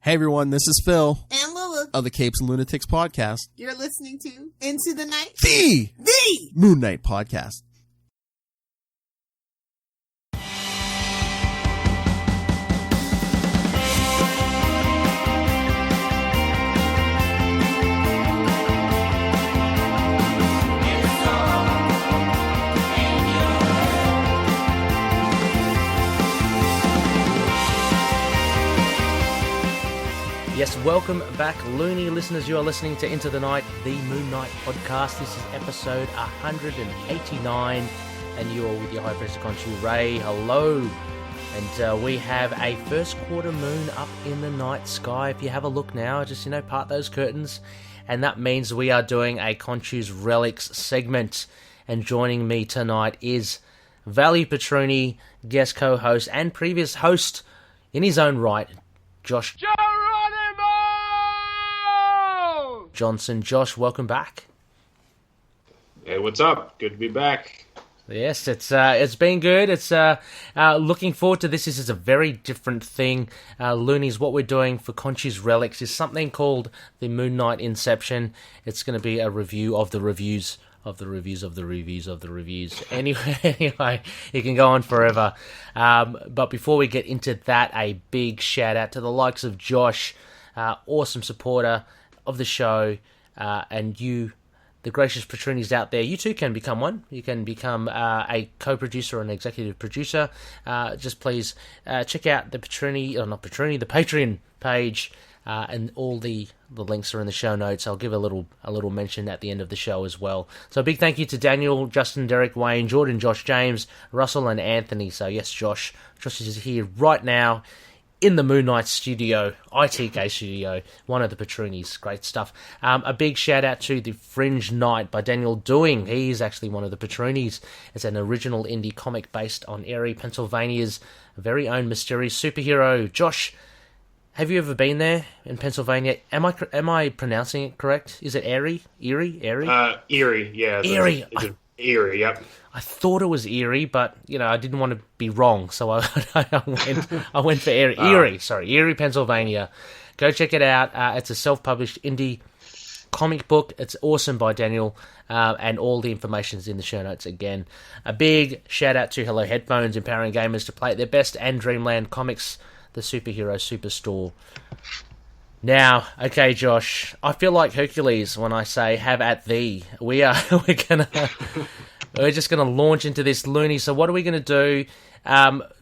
Hey everyone, this is Phil and Lula of the Capes and Lunatics podcast. You're listening to Into the Night, The Moon Knight podcast. Yes, welcome back, Looney listeners. You are listening to Into the Night, the Moon Knight podcast. This is episode 189, and you are with your High Priest of Khonshu, Ray. Hello. And we have a first quarter moon up in the night sky. If you have a look now, just, part those curtains. And that means we are doing a Khonshu'S Relics segment. And joining me tonight is Valley Petruni, guest co-host and previous host in his own right, Josh Johnson. Josh, welcome back. Hey, what's up? Good to be back. Yes, it's been good. It's looking forward to this. This is a very different thing. Loonies, what we're doing for Khonshu'S Relics is something called the Moon Knight Inception. It's going to be a review of the reviews of the reviews of the reviews of the reviews. Anyway, you can go on forever. But before we get into that, a big shout out to the likes of Josh, awesome supporter of the show, and you, the gracious Petrunis out there. You too can become one. You can become a co-producer or an executive producer. Just please check out the the Patreon page, and all the links are in the show notes. I'll give a little mention at the end of the show as well. So a big thank you to Daniel, Justin, Derek, Wayne, Jordan, Josh, James, Russell, and Anthony. So yes, Josh is here right now in the Moon Knight studio, ITK studio, one of the Petrunis. Great stuff. A big shout out to the Fringe Night by Daniel Doing. He is actually one of the Petrunis. It's an original indie comic based on Erie, Pennsylvania's very own mysterious superhero. Josh, have you ever been there in Pennsylvania? Am I pronouncing it correct? Is it Erie? Erie? Erie, yeah. Erie. Erie, yep. I thought it was Erie, but I didn't want to be wrong, so I went for Erie. Erie, Pennsylvania. Go check it out. It's a self-published indie comic book. It's awesome by Daniel, and all the information is in the show notes again. A big shout out to Hello Headphones, empowering gamers to play at their best, and Dreamland Comics, the superhero superstore. Now, okay, Josh, I feel like Hercules when I say have at thee. We're just gonna launch into this loony. So what are we gonna do?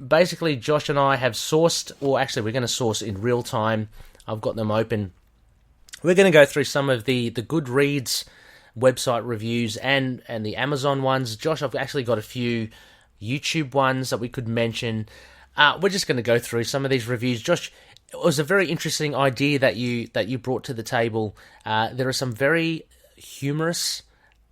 Basically, Josh and I have sourced, or actually we're gonna source in real time. I've got them open. We're gonna go through some of the Goodreads website reviews and the Amazon ones. Josh, I've actually got a few YouTube ones that we could mention. We're just gonna go through some of these reviews. Josh, it was a very interesting idea that you brought to the table. There are some very humorous,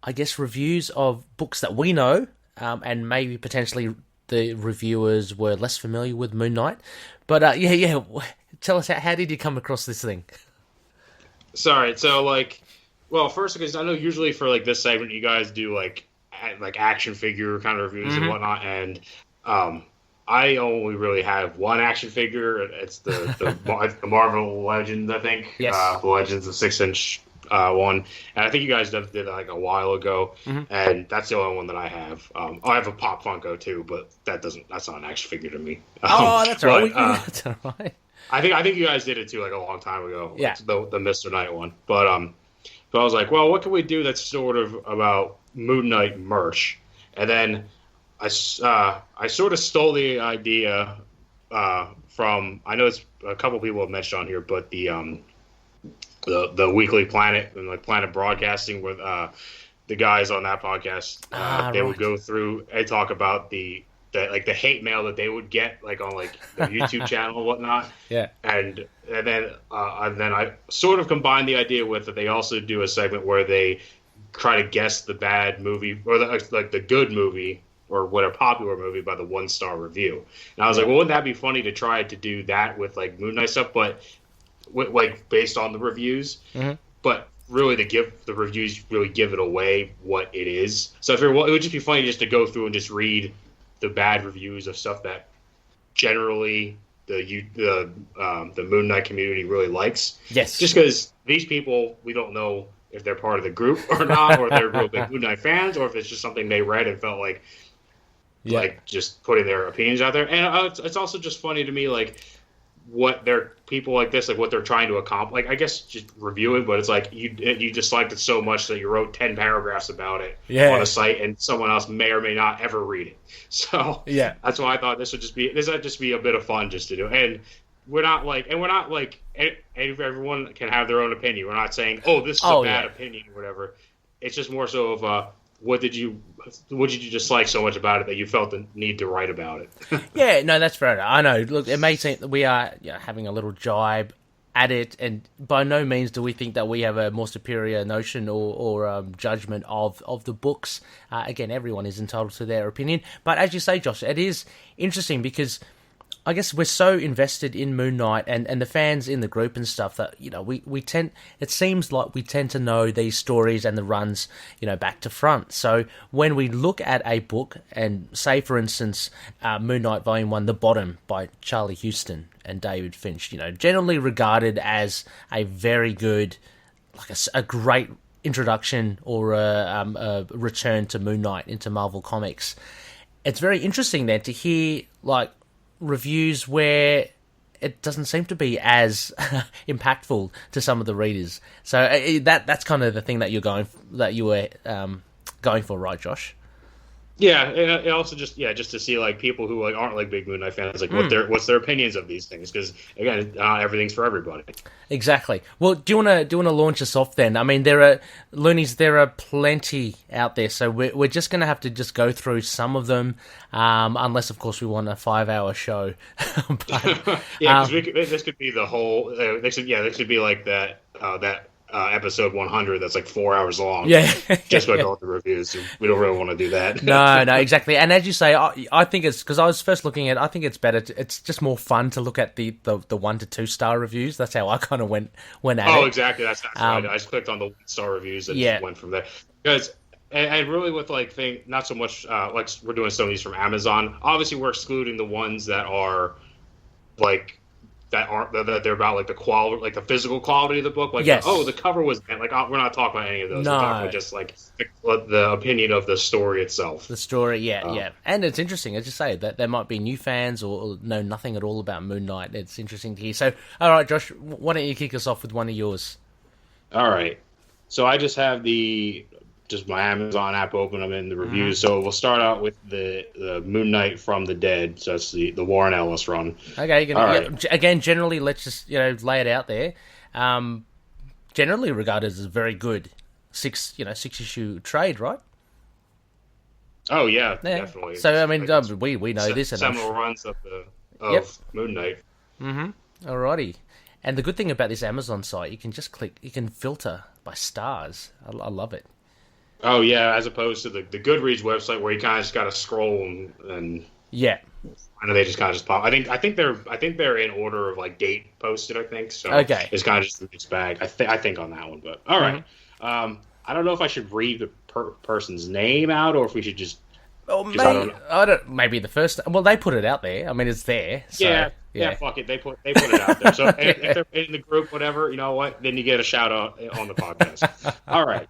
I guess, reviews of books that we know, and maybe potentially the reviewers were less familiar with Moon Knight. But tell us, how did you come across this thing? Sorry, so first, because I know usually for this segment you guys do like action figure kind of reviews and whatnot, and I only really have one action figure. It's the Marvel Legends, I think. Yes. The Legends, the 6-inch one. And I think you guys did it a while ago. Mm-hmm. And that's the only one that I have. I have a Pop Funko too, but that's not an action figure to me. That's all right. That's all right. I think you guys did it too a long time ago. Yeah. It's the Mr. Knight one. But I was like, well, what can we do that's sort of about Moon Knight merch? And then I sort of stole the idea from, I know it's a couple people have mentioned on here, but the Weekly Planet and Planet Broadcasting, with the guys on that podcast, they would go through and talk about the hate mail that they would get on the YouTube channel and whatnot. Yeah. And then I sort of combined the idea with that they also do a segment where they try to guess the bad movie or the good movie, or what a popular movie by the 1-star review. And I was like, well, wouldn't that be funny to try to do that with Moon Knight stuff, but based on the reviews, but really to give the reviews really give it away what it is. So it would just be funny just to go through and just read the bad reviews of stuff that generally the Moon Knight community really likes. Yes. Just because these people, we don't know if they're part of the group or not, or if they're real big Moon Knight fans, or if it's just something they read and felt like just putting their opinions out there. And it's also just funny to me, like, what they're people like this, like what they're trying to accomplish. Like, I guess just reviewing, but it's like you disliked it so much that you wrote 10 paragraphs about it on a site, and someone else may or may not ever read it. So that's why I thought this would just be a bit of fun just to do. And we're not like everyone can have their own opinion. We're not saying, oh, this is a bad opinion or whatever. It's just more so of what did you dislike so much about it that you felt the need to write about it? Yeah, no, that's fair enough. I know. Look, it may seem that we are having a little jibe at it, and by no means do we think that we have a more superior notion or judgment of the books. Again, everyone is entitled to their opinion. But as you say, Josh, it is interesting because I guess we're so invested in Moon Knight and the fans in the group and stuff that, we tend, it seems like we tend to know these stories and the runs, back to front. So when we look at a book and say, for instance, Moon Knight Volume 1, The Bottom by Charlie Huston and David Finch, generally regarded as a very good, like a great introduction or a return to Moon Knight into Marvel Comics. It's very interesting then to hear, like, reviews where it doesn't seem to be as impactful to some of the readers. So that's kind of the thing that you were going for, right, Josh? Yeah, and it also just to see like people who like aren't like big Moon Knight fans, like what's their opinions of these things, because again, everything's for everybody. Exactly. Well, do you want to launch us off then? I mean, there are plenty out there, so we're just going to have to just go through some of them, unless of course we want a 5-hour show. But, yeah, because this could be the whole. This could be like that episode 100 that's like 4 hours long. Yeah. Just by all the reviews. We don't really want to do that. No, exactly. And as you say, I think it's, because I was first looking at it, I think it's better, it's just more fun to look at the 1 to 2 star reviews. That's how I kind of went at it. Oh, exactly. That's right. I just clicked on the 1 star reviews and just went from there. Because, and really with like not so much like we're doing some of these from Amazon. Obviously, we're excluding the ones that are like, that they're about like the quality, like the physical quality of the book. Like, the cover was bad. Like, we're not talking about any of those. No. We're talking about just like the opinion of the story itself. The story, yeah. And it's interesting, as you say, that there might be new fans or know nothing at all about Moon Knight. It's interesting to hear. So, all right, Josh, why don't you kick us off with one of yours? All right. So I just have just my Amazon app open. I'm in the reviews. So we'll start out with the Moon Knight from the Dead. So that's the Warren Ellis run. Okay. Again, generally, let's just lay it out there. Generally regarded as a very good 6-issue trade, right? Oh yeah, definitely. So I mean, we know this. Seminal runs of Moon Knight. Mm-hmm. Alrighty. And the good thing about this Amazon site, you can just click, you can filter by stars. I love it. Oh yeah, as opposed to the Goodreads website where you kind of just got to scroll and I know they just kind of pop. I think they're in order of like date posted. I think so. Okay, it's kind of just a mixed bag. I think on that one, but all right. I don't know if I should read the person's name out or if we should just. Oh, maybe the first. Well, they put it out there. I mean, it's there. So, yeah. Fuck it. They put it out there. So if they're in the group, whatever, you know what? Then you get a shout out on the podcast. All right.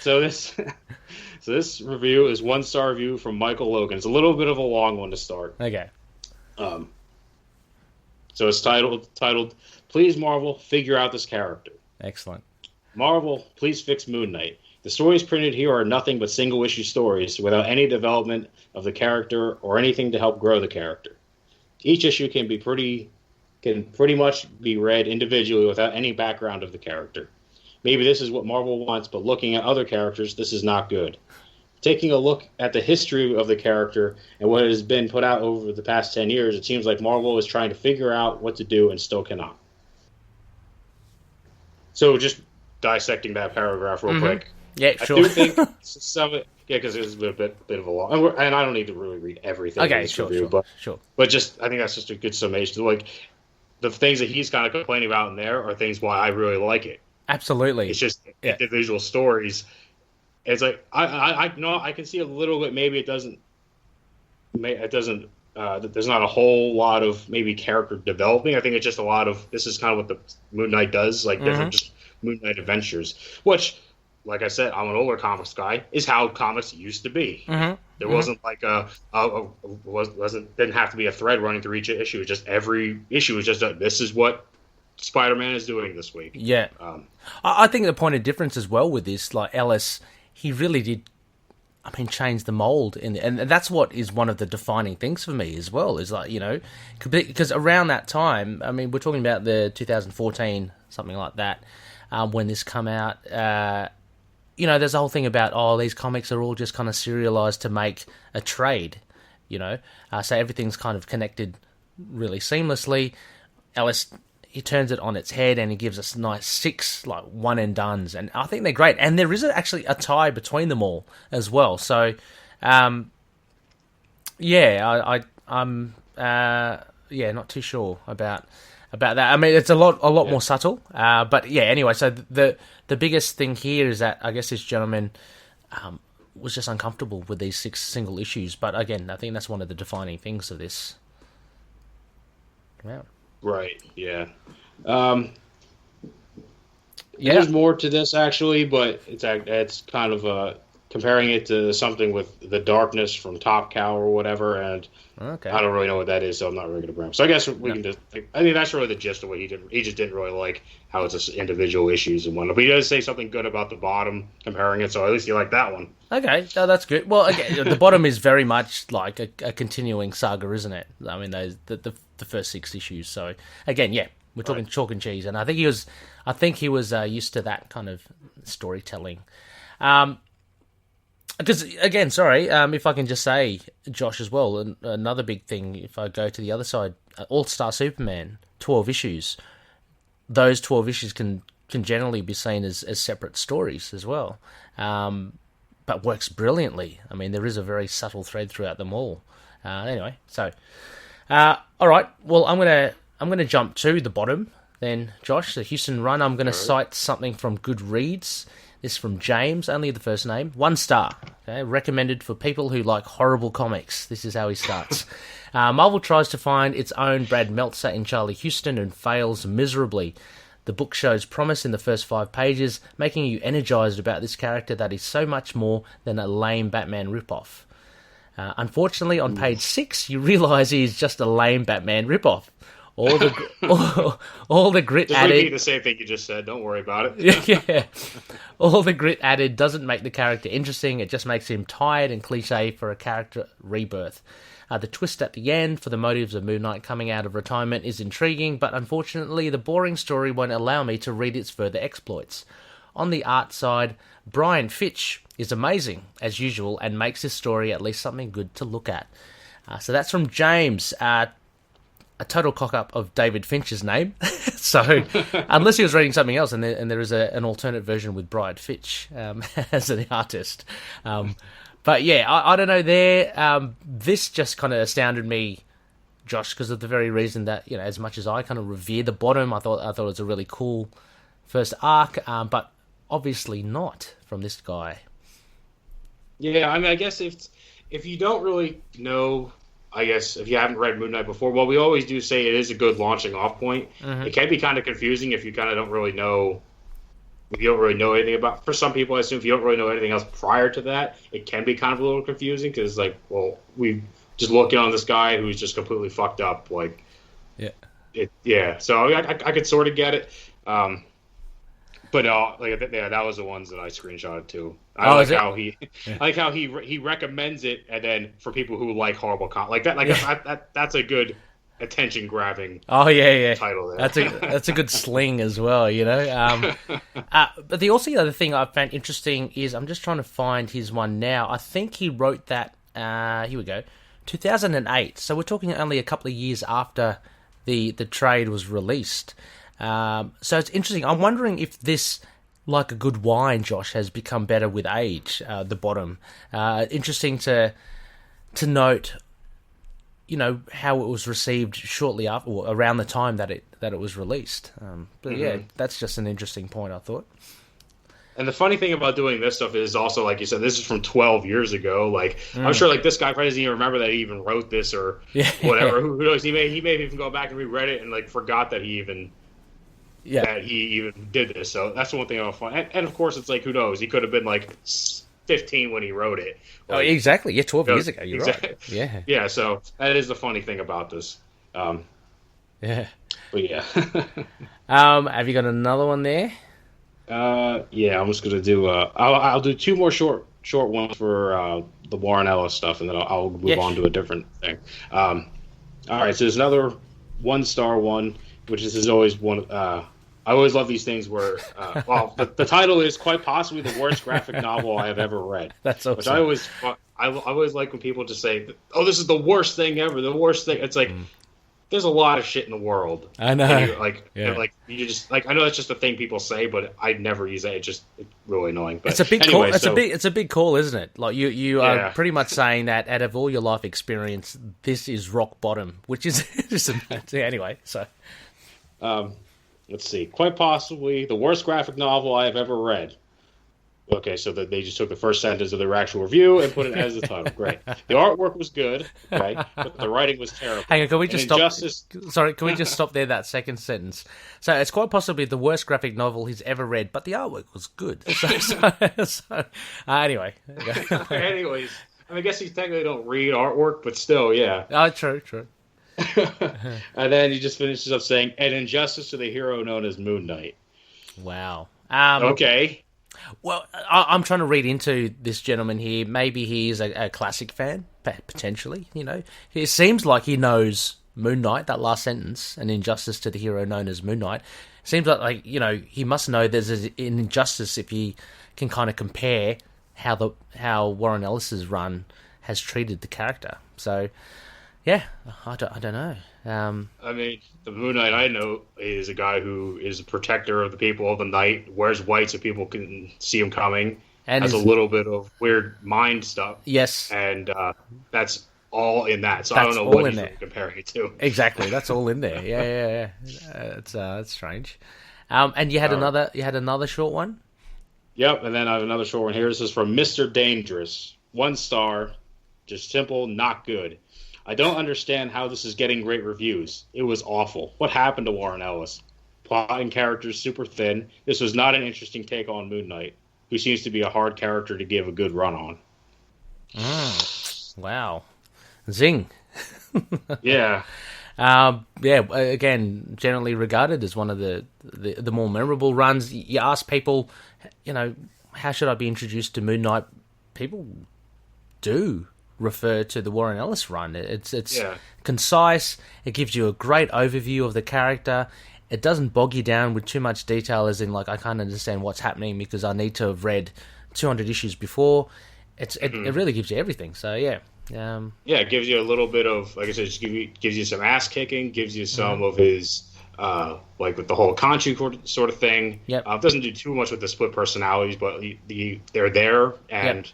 So this review is 1 star review from Michael Logan. It's a little bit of a long one to start. Okay. So it's titled Please Marvel, Figure Out This Character. Excellent. Marvel, please fix Moon Knight. The stories printed here are nothing but single issue stories without any development of the character or anything to help grow the character. Each issue can pretty much be read individually without any background of the character. Maybe this is what Marvel wants, but looking at other characters, this is not good. Taking a look at the history of the character and what has been put out over the past 10 years, it seems like Marvel is trying to figure out what to do and still cannot. So just dissecting that paragraph real quick. Yeah, sure. I do think some of it, because it's a bit of a long, and I don't need to really read everything in this review, but just I think that's just a good summation. Like the things that he's kind of complaining about in there are things why I really like it. Absolutely, it's just individual stories. It's like I know I can see a little bit. Maybe it doesn't there's not a whole lot of maybe character developing. I think it's just a lot of this is kind of what the Moon Knight does, like different just Moon Knight adventures, which, like I said, I'm an older comics guy, is how comics used to be. There wasn't like didn't have to be a thread running through each issue. It's just every issue is just this is what Spider-Man is doing this week. Yeah. I think the point of difference as well with this, like Ellis, he really did, change the mold, and that's what is one of the defining things for me as well. Is like because around that time, we're talking about the 2014 something like that, when this come out. There's a whole thing about these comics are all just kind of serialized to make a trade. So everything's kind of connected really seamlessly. Ellis, he turns it on its head and he gives us nice 6 like one and dones, and I think they're great. And there is actually a tie between them all as well. So, I'm not too sure about that. It's a lot more subtle. But yeah, anyway. So the biggest thing here is that I guess this gentleman was just uncomfortable with these 6 single issues. But again, I think that's one of the defining things of this. Wow. Right. Yeah. There's more to this actually, but it's kind of comparing it to something with the darkness from Top Cow or whatever, and I don't really know what that is, so I'm not really going to bring it up. So I guess we can just. I think that's really the gist of what he did. He just didn't really like how it's just individual issues and whatnot. But he does say something good about the bottom, comparing it. So at least you like that one. Okay, that's good. Well, again, the bottom is very much like a continuing saga, isn't it? The first 6 issues. So again, yeah, we're talking chalk and cheese, and I think he was used to that kind of storytelling. Because again, sorry, if I can just say, Josh, as well, another big thing. If I go to the other side, All-Star Superman, 12 issues. Those 12 issues can generally be seen as separate stories as well, but works brilliantly. There is a very subtle thread throughout them all. Anyway, so all right. Well, I'm gonna jump to the bottom then, Josh. The Houston run. I'm gonna cite something from Goodreads. This is from James, only the first name. 1 star. Okay, recommended for people who like horrible comics. This is how he starts. Marvel tries to find its own Brad Meltzer in Charlie Houston and fails miserably. The book shows promise in the first 5 pages, making you energized about this character that is so much more than a lame Batman ripoff. Unfortunately, on page 6, you realize he is just a lame Batman ripoff. All the grit just added. Repeat the same thing you just said. Don't worry about it. Yeah. All the grit added doesn't make the character interesting. It just makes him tired and cliche for a character rebirth. The twist at the end for the motives of Moon Knight coming out of retirement is intriguing, but unfortunately the boring story won't allow me to read its further exploits. On the art side, Brian Fitch is amazing, as usual, and makes this story at least something good to look at. So that's from James. A total cock-up of David Finch's name. So, unless he was reading something else, and there is an alternate version with Brian Fitch as the artist. But yeah, I don't know. This just kind of astounded me, Josh, because of the very reason that, as much as I kind of revere the bottom, I thought it was a really cool first arc, but obviously not from this guy. Yeah, I guess if you don't really know. I guess if you haven't read Moon Knight before, well, we always do say it is a good launching off point. It can be kind of confusing if you kind of don't really know, if you don't really know anything about. For some people, I assume if you don't really know anything else prior to that, it can be kind of a little confusing because, we just looking on this guy who's just completely fucked up, yeah. So I could sort of get it. But that was the ones that I screenshotted too. I like how he recommends it, and then for people who like horrible that's a good attention grabbing. Oh yeah. Title there. That's a good sling as well, But the other thing I found interesting is I'm just trying to find his one now. I think he wrote that. Here we go, 2008. So we're talking only a couple of years after the trade was released. So it's interesting. I'm wondering if this, like a good wine, Josh, has become better with age. The bottom. Interesting to note, how it was received shortly after, or around the time that it was released. But yeah, that's just an interesting point, I thought. And the funny thing about doing this stuff is also, like you said, this is from 12 years ago. Like, I'm sure, like, this guy probably doesn't even remember that he even wrote this or whatever. Who knows? He may even go back and reread it and, like, forgot that he even did this. So that's the one thing I find. And of course, it's like, who knows? He could have been, like, 15 when he wrote it. Like, exactly. Yeah, 12 years ago. You're right. Yeah. Yeah, so that is the funny thing about this. Yeah. But yeah. Have you got another one there? Yeah, I'm just gonna do. I'll do two more short ones for the Warren Ellis stuff, and then I'll move on to a different thing. All right, so there's another 1-star one, which is always one. I always love these things where, the title is quite possibly the worst graphic novel I have ever read. That's awesome. Which I always like when people just say, "Oh, this is the worst thing ever." The worst thing. It's like. There's a lot of shit in the world. I know. And you just like I know that's just a thing people say, but I never use it. It's really annoying. But it's a big call. It's a big call, isn't it? Like you are pretty much saying that out of all your life experience, this is rock bottom, which is just anyway. So, let's see. Quite possibly the worst graphic novel I have ever read. Okay, so they just took the first sentence of their actual review and put it as the title. Great. The artwork was good, right? But the writing was terrible. Hang on, can we just stop? Sorry, can we just stop there? That second sentence. So it's quite possibly the worst graphic novel he's ever read, but the artwork was good. So anyway. Anyways, I guess you technically don't read artwork, but still, yeah. Oh, true. And then he just finishes up saying, "An injustice to the hero known as Moon Knight." Wow. Okay. Well, I'm trying to read into this gentleman here. Maybe he is a classic fan, potentially. You know, it seems like he knows Moon Knight. That last sentence, "an injustice to the hero known as Moon Knight," seems like he must know there's an injustice if he can kind of compare how Warren Ellis's run has treated the character. So, yeah, I don't know. I mean, the Moon Knight I know is a guy who is a protector of the people of the night, wears white so people can see him coming, and has a little bit of weird mind stuff. Yes. And that's all in that. So I don't know what he's really comparing it to. Exactly, that's all in there. Yeah. It's strange. And you had another short one? Yep, and then I have another short one here. This is from Mr. Dangerous. 1 star, just simple, not good. I don't understand how this is getting great reviews. It was awful. What happened to Warren Ellis? Plot and characters super thin. This was not an interesting take on Moon Knight, who seems to be a hard character to give a good run on. Wow. Zing. Yeah. Again, generally regarded as one of the more memorable runs. You ask people, how should I be introduced to Moon Knight? People do refer to the Warren Ellis run. It's concise. It gives you a great overview of the character. It doesn't bog you down with too much detail, as in like I can't understand what's happening because I need to have read 200 issues before. It really gives you everything. So yeah. It gives you a little bit of, like I said, gives you some ass kicking, gives you some of his like with the whole Khonshu sort of thing. Yep. It doesn't do too much with the split personalities, but they're there. And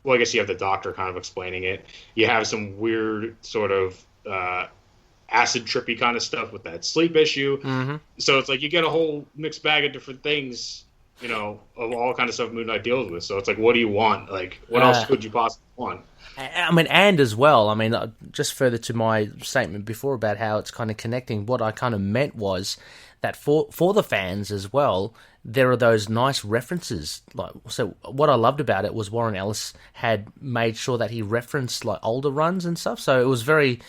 well, I guess you have the Doctor kind of explaining it. You have some weird sort of acid trippy kind of stuff with that sleep issue. Mm-hmm. So it's like you get a whole mixed bag of different things, of all kind of stuff Moon Knight deals with. So it's like, what do you want? Like, what else could you possibly want? I mean, and as well, just further to my statement before about how it's kind of connecting, what I kind of meant was that for the fans as well, there are those nice references. So what I loved about it was Warren Ellis had made sure that he referenced like older runs and stuff. So it was very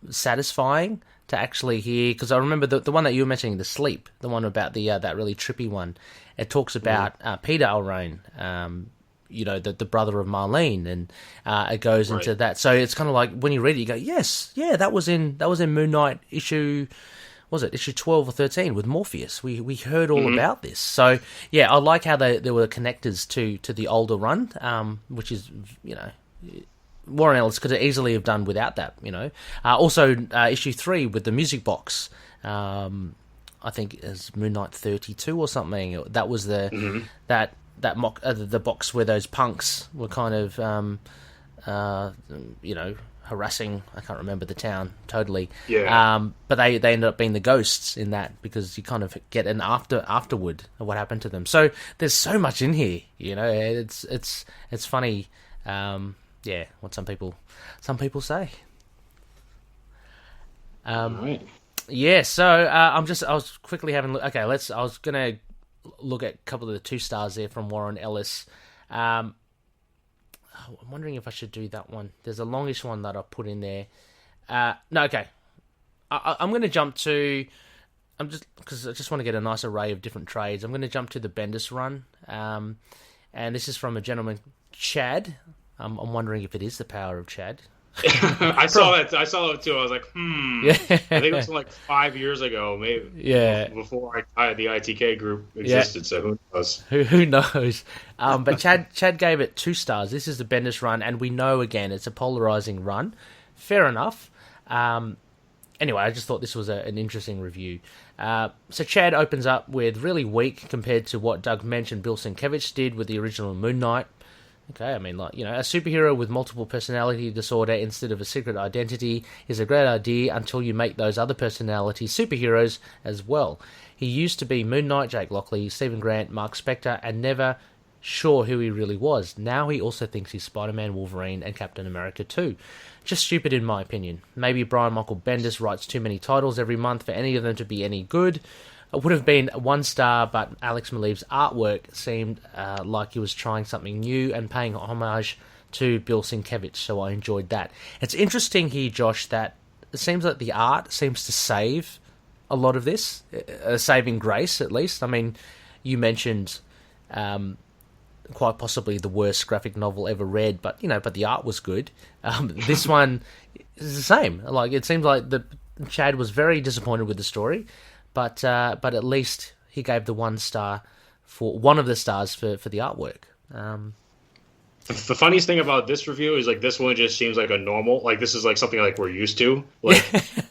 satisfying to actually hear, because I remember the one that you were mentioning, the sleep, the one about the that really trippy one. It talks about Peter Alraine, the brother of Marlene, and it goes into that. So it's kind of like when you read it, you go, yes, yeah, that was in Moon Knight issue. Was it issue 12 or 13 with Morpheus? We heard all about this. So yeah, I like how there were connectors to the older run, which is Warren Ellis could easily have done without that. Also issue 3 with the music box. I think it's Moon Knight 32 or something. That was the the box where those punks were kind of harassing, I can't remember the town totally. Yeah. But they ended up being the ghosts in that, because you kind of get an afterward of what happened to them. So there's so much in here, it's funny. What some people say. Right. Yeah, so I was quickly having. Okay, I was gonna look at a couple of the 2 stars there from Warren Ellis. I'm wondering if I should do that one. There's a longish one that I put in there. No, okay. I'm going to jump to. Because I just want to get a nice array of different trades. I'm going to jump to the Bendis run, and this is from a gentleman, Chad. I'm wondering if it is the power of Chad. I saw that too. I was like, Yeah. I think it was like 5 years ago, maybe. Yeah. Before the ITK group existed. So who knows? Who knows? But Chad gave it 2 stars. This is the Bendis run, and we know again it's a polarizing run. Fair enough. Anyway, I just thought this was an interesting review. So Chad opens up with really weak compared to what Doug mentioned Bill Sienkiewicz did with the original Moon Knight. Okay, I mean, a superhero with multiple personality disorder instead of a secret identity is a great idea until you make those other personalities superheroes as well. He used to be Moon Knight, Jake Lockley, Stephen Grant, Mark Spector, and never sure who he really was. Now he also thinks he's Spider-Man, Wolverine, and Captain America too. Just stupid in my opinion. Maybe Brian Michael Bendis writes too many titles every month for any of them to be any good. It would have been 1 star, but Alex Maleev's artwork seemed like he was trying something new and paying homage to Bill Sienkiewicz, so I enjoyed that. It's interesting here, Josh, that it seems like the art seems to save a lot of this, a saving grace at least. I mean, you mentioned quite possibly the worst graphic novel ever read, but the art was good. This one is the same. Like, it seems like Chad was very disappointed with the story. But at least he gave the 1 star for one of the stars for the artwork. The funniest thing about this review is like this one just seems like a normal, like this is like something like we're used to, like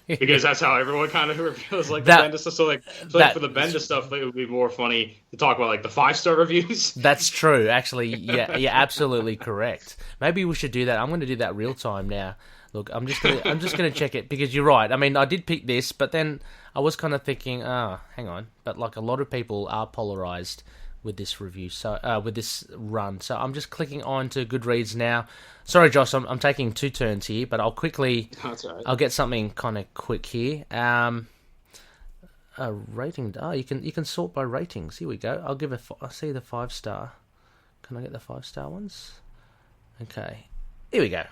because that's how everyone kind of reviews like the Bendis stuff. So like for the Bendis stuff, it would be more funny to talk about like the 5-star reviews. That's true, actually. Yeah, you're absolutely correct. Maybe we should do that. I'm going to do that real time now. Look, I'm just gonna check it, because you're right. I mean, I did pick this, but then I was kind of thinking, hang on. But like a lot of people are polarized with this review, so with this run. So I'm just clicking on to Goodreads now. Sorry, Josh, I'm taking 2 turns here, but I'll quickly. That's all right. I'll get something kind of quick here. Rating. Oh, you can sort by ratings. Here we go. I see the 5-star. Can I get the 5-star ones? Okay. Here we go.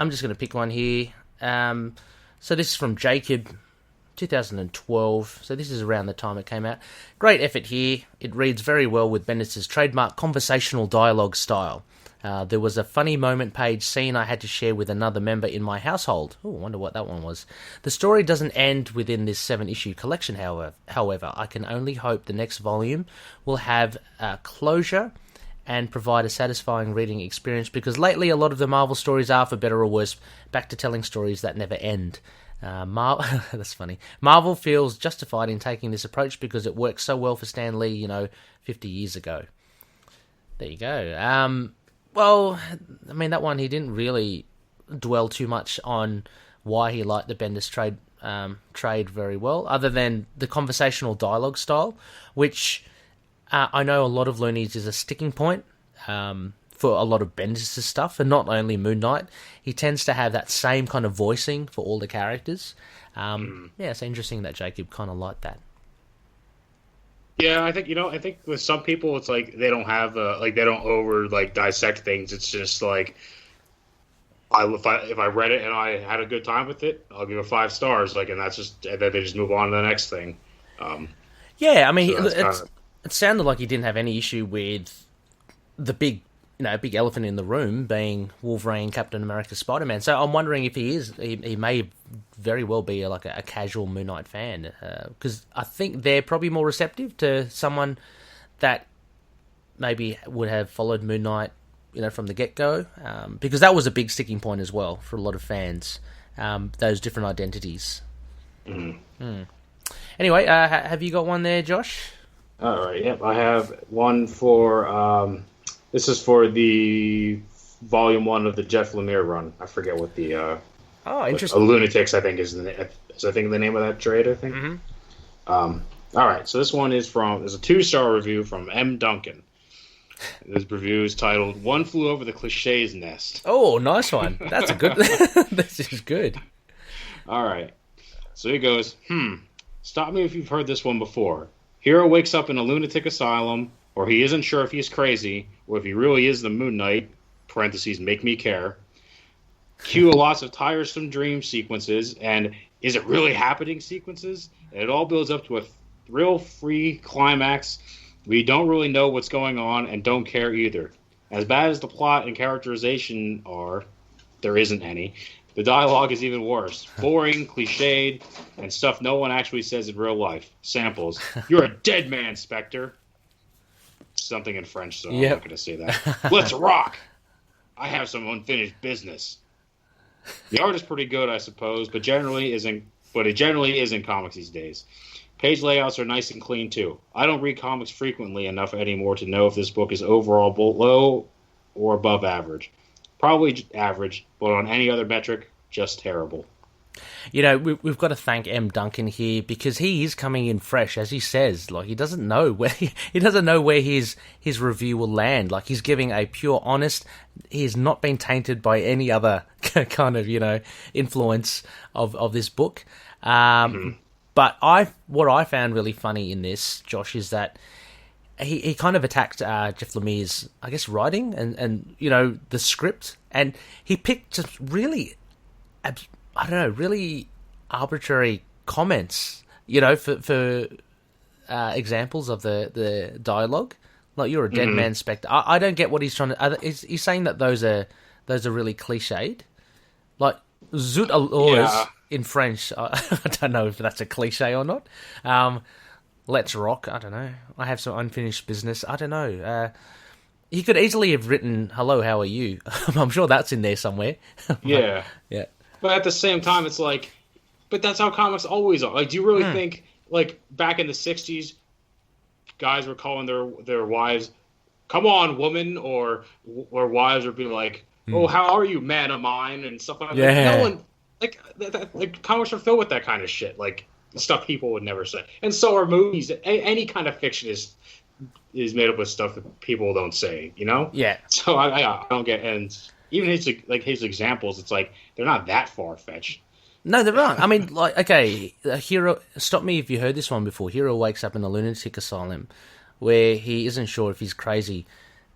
I'm just going to pick one here. So this is from Jacob, 2012. So this is around the time it came out. Great effort here. It reads very well with Bendis' trademark conversational dialogue style. There was a funny moment page scene I had to share with another member in my household. Oh, I wonder what that one was. The story doesn't end within this 7-issue collection, however. I can only hope the next volume will have closure and provide a satisfying reading experience, because lately a lot of the Marvel stories are, for better or worse, back to telling stories that never end. That's funny. Marvel feels justified in taking this approach because it worked so well for Stan Lee, 50 years ago. There you go. Well, I mean, that one, he didn't really dwell too much on why he liked the Bendis trade very well, other than the conversational dialogue style, which I know a lot of Looney's is a sticking point for a lot of Bendis' stuff, and not only Moon Knight. He tends to have that same kind of voicing for all the characters. Yeah, it's interesting that Jacob kind of liked that. Yeah, I think with some people it's like they don't have they don't over dissect things. It's just like if I read it and I had a good time with it, I'll give it 5 stars. And that's just, and then they just move on to the next thing. Yeah, I mean, it sounded like he didn't have any issue with the big elephant in the room being Wolverine, Captain America, Spider-Man. So I'm wondering if he may very well be a casual Moon Knight fan, because I think they're probably more receptive to someone that maybe would have followed Moon Knight, from the get-go, because that was a big sticking point as well for a lot of fans, those different identities. Mm. Anyway, have you got one there, Josh? All right, yep. I have one for, this is for the volume 1 of the Jeff Lemire run. I forget what the interesting. Lunatics, I think, is the name of that trade. I think. Mm-hmm. All right, so this one is there's a 2-star review from M. Duncan. This review is titled "One Flew Over the Cliches Nest." Oh, nice one. That's a good. This is good. All right, so he goes, Stop me if you've heard this one before. Hero wakes up in a lunatic asylum, or he isn't sure if he's crazy, or if he really is the Moon Knight, parentheses, make me care. Cue lots of tiresome dream sequences, and is it really happening sequences? And it all builds up to a thrill-free climax. We don't really know what's going on, and don't care either. As bad as the plot and characterization are, there isn't any. The dialogue is even worse. Boring, cliched, and stuff no one actually says in real life. Samples. You're a dead man, Spectre. Something in French, so I'm not going to say that. Let's rock! I have some unfinished business. The art is pretty good, I suppose, but it generally isn't comics these days. Page layouts are nice and clean, too. I don't read comics frequently enough anymore to know if this book is overall below or above average. Probably average, but on any other metric, just terrible. You know, we've got to thank M. Duncan here because he is coming in fresh, as he says. Like, he doesn't know where his review will land. Like, he's giving a pure, honest. He has not been tainted by any other kind of influence of this book. But what I found really funny in this, Josh, is that he kind of attacked Jeff Lemire's, I guess, writing and the script, and he picked just really, really arbitrary comments, for examples of the dialogue. Like, you're a dead man, Spectre. I don't get what he's trying to. He's saying that those are really cliched, like zut alors in French. I don't know if that's a cliche or not. Let's rock. I don't know. I have some unfinished business. I don't know. He could easily have written, "Hello, how are you?" I'm sure that's in there somewhere. Yeah. Yeah. But at the same time, it's like, but that's how comics always are. Like, do you really think, like, back in the 60s, guys were calling their wives, "Come on, woman," or wives would be like, "Oh, how are you, man of mine?" and stuff like that. Yeah. No one, like comics are filled with that kind of shit, like stuff people would never say. And so are movies. Any kind of fiction is made up with stuff that people don't say, Yeah. So I don't get, and even his examples, it's like they're not that far fetched. No, they're not. I mean, like, okay, a hero. Stop me if you heard this one before. Hero wakes up in a lunatic asylum where he isn't sure if he's crazy.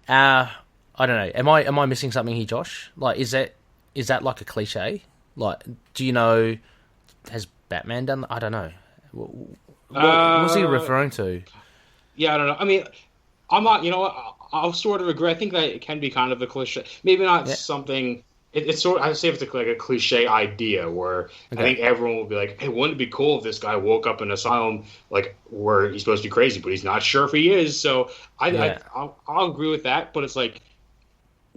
I don't know. Am I missing something here, Josh? Like, is that like a cliche? Like, do you know? Has Batman done? I don't know. What was he referring to? Yeah, I don't know. I mean, I'm not. I'll sort of agree. I think that it can be kind of a cliche. Maybe not something. It's sort of, I say if it's like a cliche idea where I think everyone will be like, "Hey, wouldn't it be cool if this guy woke up in an asylum like where he's supposed to be crazy, but he's not sure if he is?" So I'll agree with that. But it's like,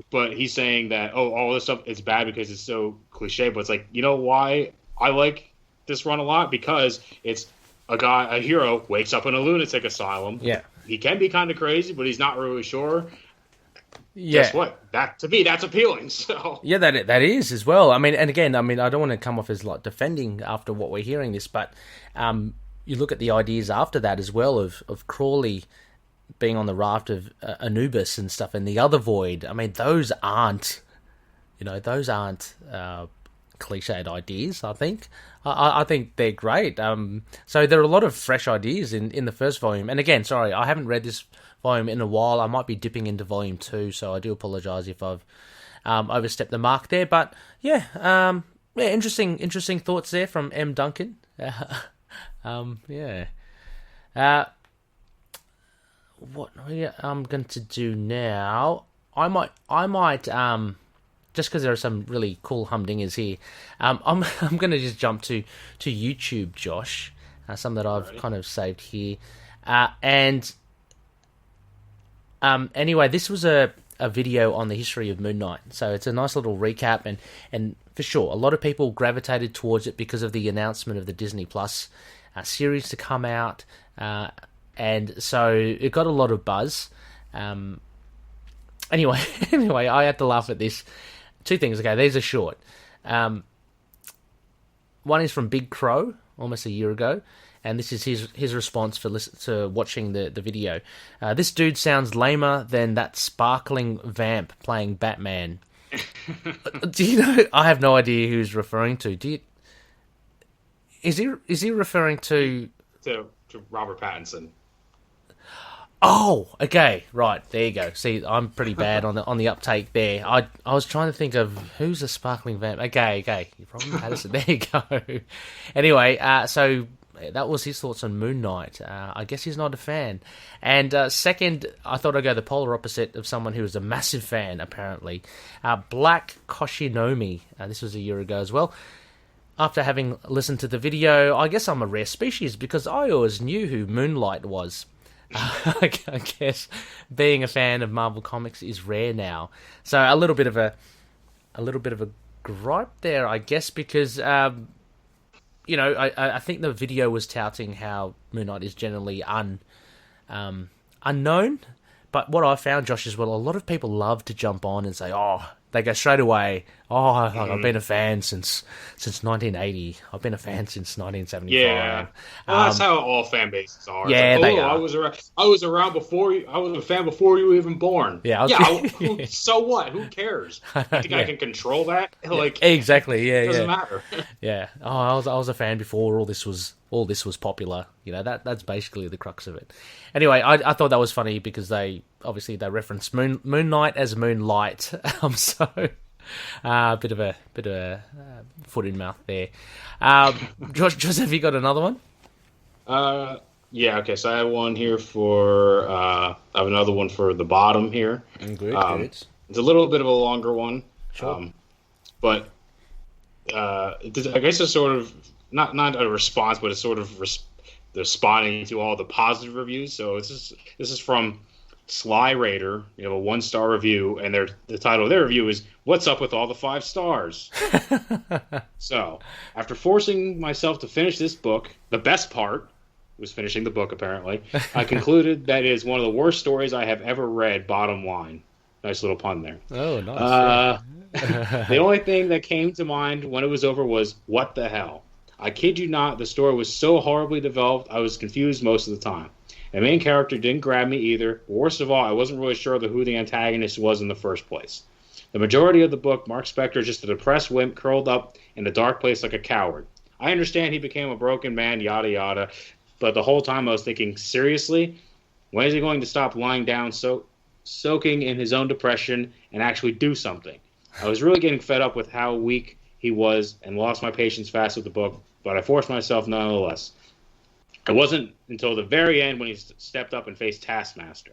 but he's saying that all this stuff is bad because it's so cliche. But it's like, you know why I like this run a lot? Because it's a hero wakes up in a lunatic asylum. Yeah, he can be kind of crazy, but he's not really sure. Yeah. Guess what? That, to me, that's appealing. So yeah, that is as well. I mean, and again, I don't want to come off as like defending after what we're hearing this, but you look at the ideas after that as well of Crawley being on the raft of Anubis and stuff, and the other void. I mean, those aren't cliched ideas. I think I think they're great. So there are a lot of fresh ideas in the first volume. And again, sorry, I haven't read this volume in a while. I might be dipping into volume 2, so I do apologise if I've overstepped the mark there. But yeah, interesting thoughts there from M. Duncan. What I'm going to do now, I might just because there are some really cool humdingers here, I'm going to just jump to YouTube, Josh, some that I've kind of saved here, anyway, this was a video on the history of Moon Knight, so it's a nice little recap, and for sure, a lot of people gravitated towards it because of the announcement of the Disney Plus series to come out, and so it got a lot of buzz. Anyway, I had to laugh at this. Two things. Okay, these are short. One is from Big Crow, almost a year ago, and this is his response to watching the video. This dude sounds lamer than that sparkling vamp playing Batman. Do you know? I have no idea who he's referring to. Is he referring to Robert Pattinson? Oh, okay, right, there you go. See, I'm pretty bad on the uptake there. I was trying to think of who's a sparkling vamp. Okay, you probably had us. There you go. Anyway, so that was his thoughts on Moon Knight. I guess he's not a fan. And second, I thought I'd go the polar opposite of someone who was a massive fan, apparently. Black Koshinomi, this was a year ago as well. After having listened to the video, I guess I'm a rare species because I always knew who Moonlight was. I guess being a fan of Marvel Comics is rare now. So a little bit of a gripe there, I guess, because I think the video was touting how Moon Knight is generally unknown. But what I found, Josh, is, well, a lot of people love to jump on and say, they go straight away, I've been a fan since 1980. I've been a fan since 1975. Yeah, well, that's how all fan bases are. Yeah, like, they are. I was around before you. I was a fan before you were even born. Yeah. So what? Who cares? You think I can control that? Like, exactly. Yeah, it doesn't matter. Yeah. I was a fan before all this was popular. You know, that's basically the crux of it. Anyway, I thought that was funny because they referenced Moon Knight as Moonlight. So bit of a foot in mouth there. Josh, have you got another one? Yeah. Okay. So I have one here for. I have another one for the bottom here. Good. It's a little bit of a longer one. Sure. But I guess it's sort of not a response, but it's sort of responding to all the positive reviews. So this is from Sly Raider. You have a 1-star review, and the title of their review is "What's Up with All the 5 Stars?" So, after forcing myself to finish this book, the best part was finishing the book. Apparently, I concluded that it is one of the worst stories I have ever read. Bottom line, nice little pun there. Oh, nice. The only thing that came to mind when it was over was "What the hell." I kid you not, the story was so horribly developed, I was confused most of the time. The main character didn't grab me either. Worst of all, I wasn't really sure who the antagonist was in the first place. The majority of the book, Mark Spector is just a depressed wimp curled up in a dark place like a coward. I understand he became a broken man, yada yada, but the whole time I was thinking, seriously? When is he going to stop lying down soaking in his own depression and actually do something? I was really getting fed up with how weak he was and lost my patience fast with the book, but I forced myself nonetheless. It wasn't until the very end when he stepped up and faced Taskmaster.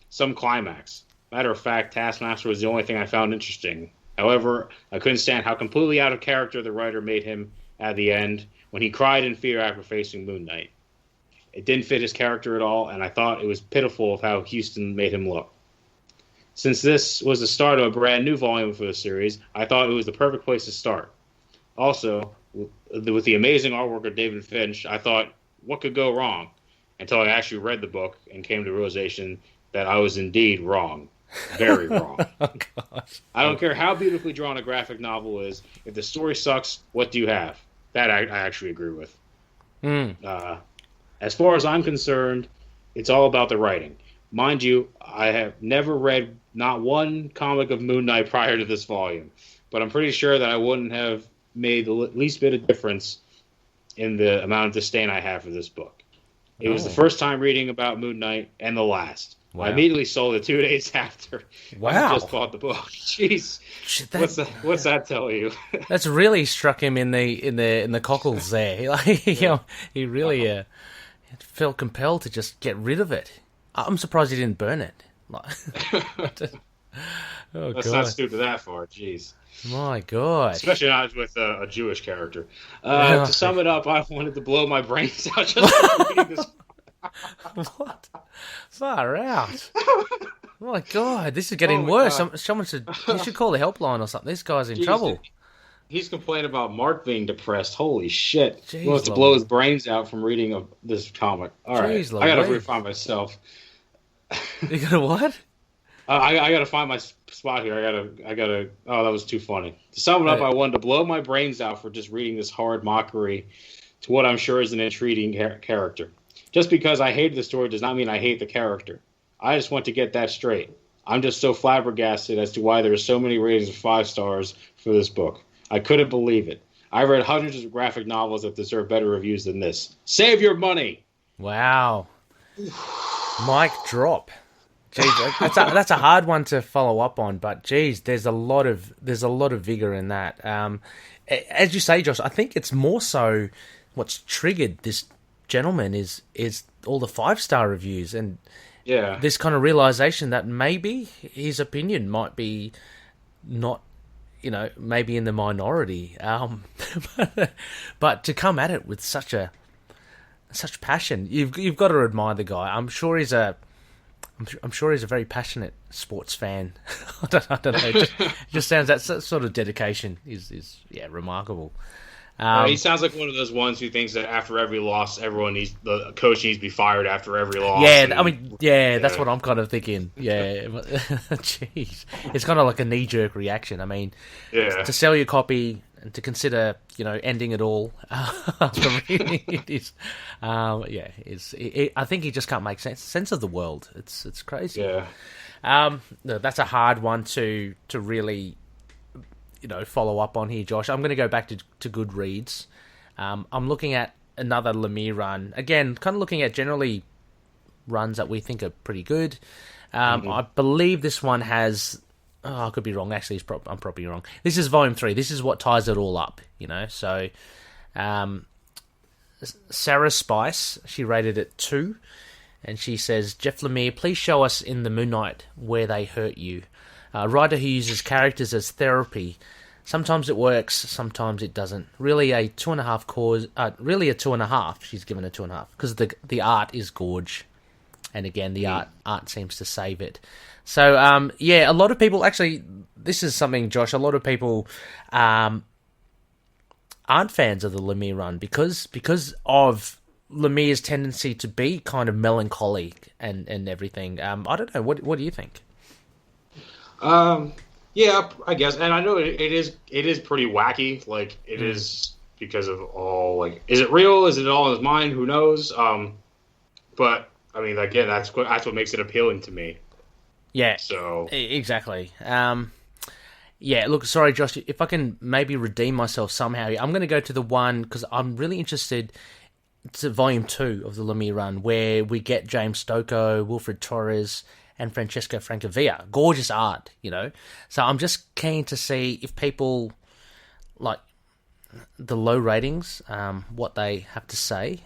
Some climax. Matter of fact, Taskmaster was the only thing I found interesting. However, I couldn't stand how completely out of character the writer made him at the end when he cried in fear after facing Moon Knight. It didn't fit his character at all, and I thought it was pitiful of how Houston made him look. Since this was the start of a brand new volume for the series, I thought it was the perfect place to start. Also, with the amazing artwork of David Finch, I thought, what could go wrong? Until I actually read the book and came to the realization that I was indeed wrong. Very wrong. Oh, gosh. I don't care how beautifully drawn a graphic novel is. If the story sucks, what do you have? That I actually agree with. As far as I'm concerned, it's all about the writing. Mind you, I have never read not one comic of Moon Knight prior to this volume, but I'm pretty sure that I wouldn't have made the least bit of difference in the amount of disdain I have for this book. It was the first time reading about Moon Knight and the last. Wow. I immediately sold it 2 days after. Wow! I just bought the book. Jeez, what's that tell you? That's really struck him in the cockles there. He really felt compelled to just get rid of it. I'm surprised he didn't burn it. Let's not stoop to that far. Jeez. My God. Especially not with a Jewish character. To sum it up, I wanted to blow my brains out just for reading this. What? Far out. My God, this is getting worse. Someone should call the helpline or something. This guy's in trouble. He's complaining about Mark being depressed. Holy shit. Jeez, he wants to blow his brains out from reading this comic. All right. I got to read by myself. You got a what? I gotta find my spot here. I gotta. Oh, that was too funny. To sum it up, I wanted to blow my brains out for just reading this hard mockery to what I'm sure is an intriguing character. Just because I hated the story does not mean I hate the character. I just want to get that straight. I'm just so flabbergasted as to why there are so many ratings of 5 stars for this book. I couldn't believe it. I read hundreds of graphic novels that deserve better reviews than this. Save your money. Wow. Mic drop. Jeez, that's a hard one to follow up on, but geez, there's a lot of vigor in that. As you say, Josh, I think it's more so what's triggered this gentleman is all the 5-star reviews and this kind of realization that maybe his opinion might be not, maybe in the minority. But to come at it with such passion, you've got to admire the guy. I'm sure he's a very passionate sports fan. I don't know. It just sounds that sort of dedication is remarkable. He sounds like one of those ones who thinks that after every loss, the coach needs to be fired after every loss. Yeah, that's what I'm kind of thinking. Yeah, jeez, it's kind of like a knee-jerk reaction. I mean, to sell your copy and to consider, ending it all after reading it is, I think he just can't make sense of the world. It's crazy. Yeah. That's a hard one to really, follow up on here, Josh. I'm going to go back to Goodreads. I'm looking at another Lemire run. Again, kind of looking at generally runs that we think are pretty good. I believe this one has... Oh, I could be wrong. Actually, I'm probably wrong. This is volume 3. This is what ties it all up, So, Sarah Spice, she rated it 2. And she says, Jeff Lemire, please show us in the Moon Knight where they hurt you. A writer who uses characters as therapy. Sometimes it works, sometimes it doesn't. Really a 2.5 really a 2.5. She's given a 2.5 because the art is gorge, and again the art seems to save it. So a lot of people actually. This is something, Josh. A lot of people aren't fans of the Lemire run because of Lemire's tendency to be kind of melancholic and everything. I don't know. What do you think? Yeah, I guess, and I know it is pretty wacky. Like it is because of all is it real? Is it all in his mind? Who knows? But I mean, again, that's what makes it appealing to me. Yeah. So exactly. Look, sorry, Josh. If I can maybe redeem myself somehow, I'm going to go to the one because I'm really interested. It's volume 2 of the Lemire run where we get James Stokoe, Wilfred Torres, and Francesco Francavilla. Gorgeous art, So I'm just keen to see if people like the low ratings, what they have to say.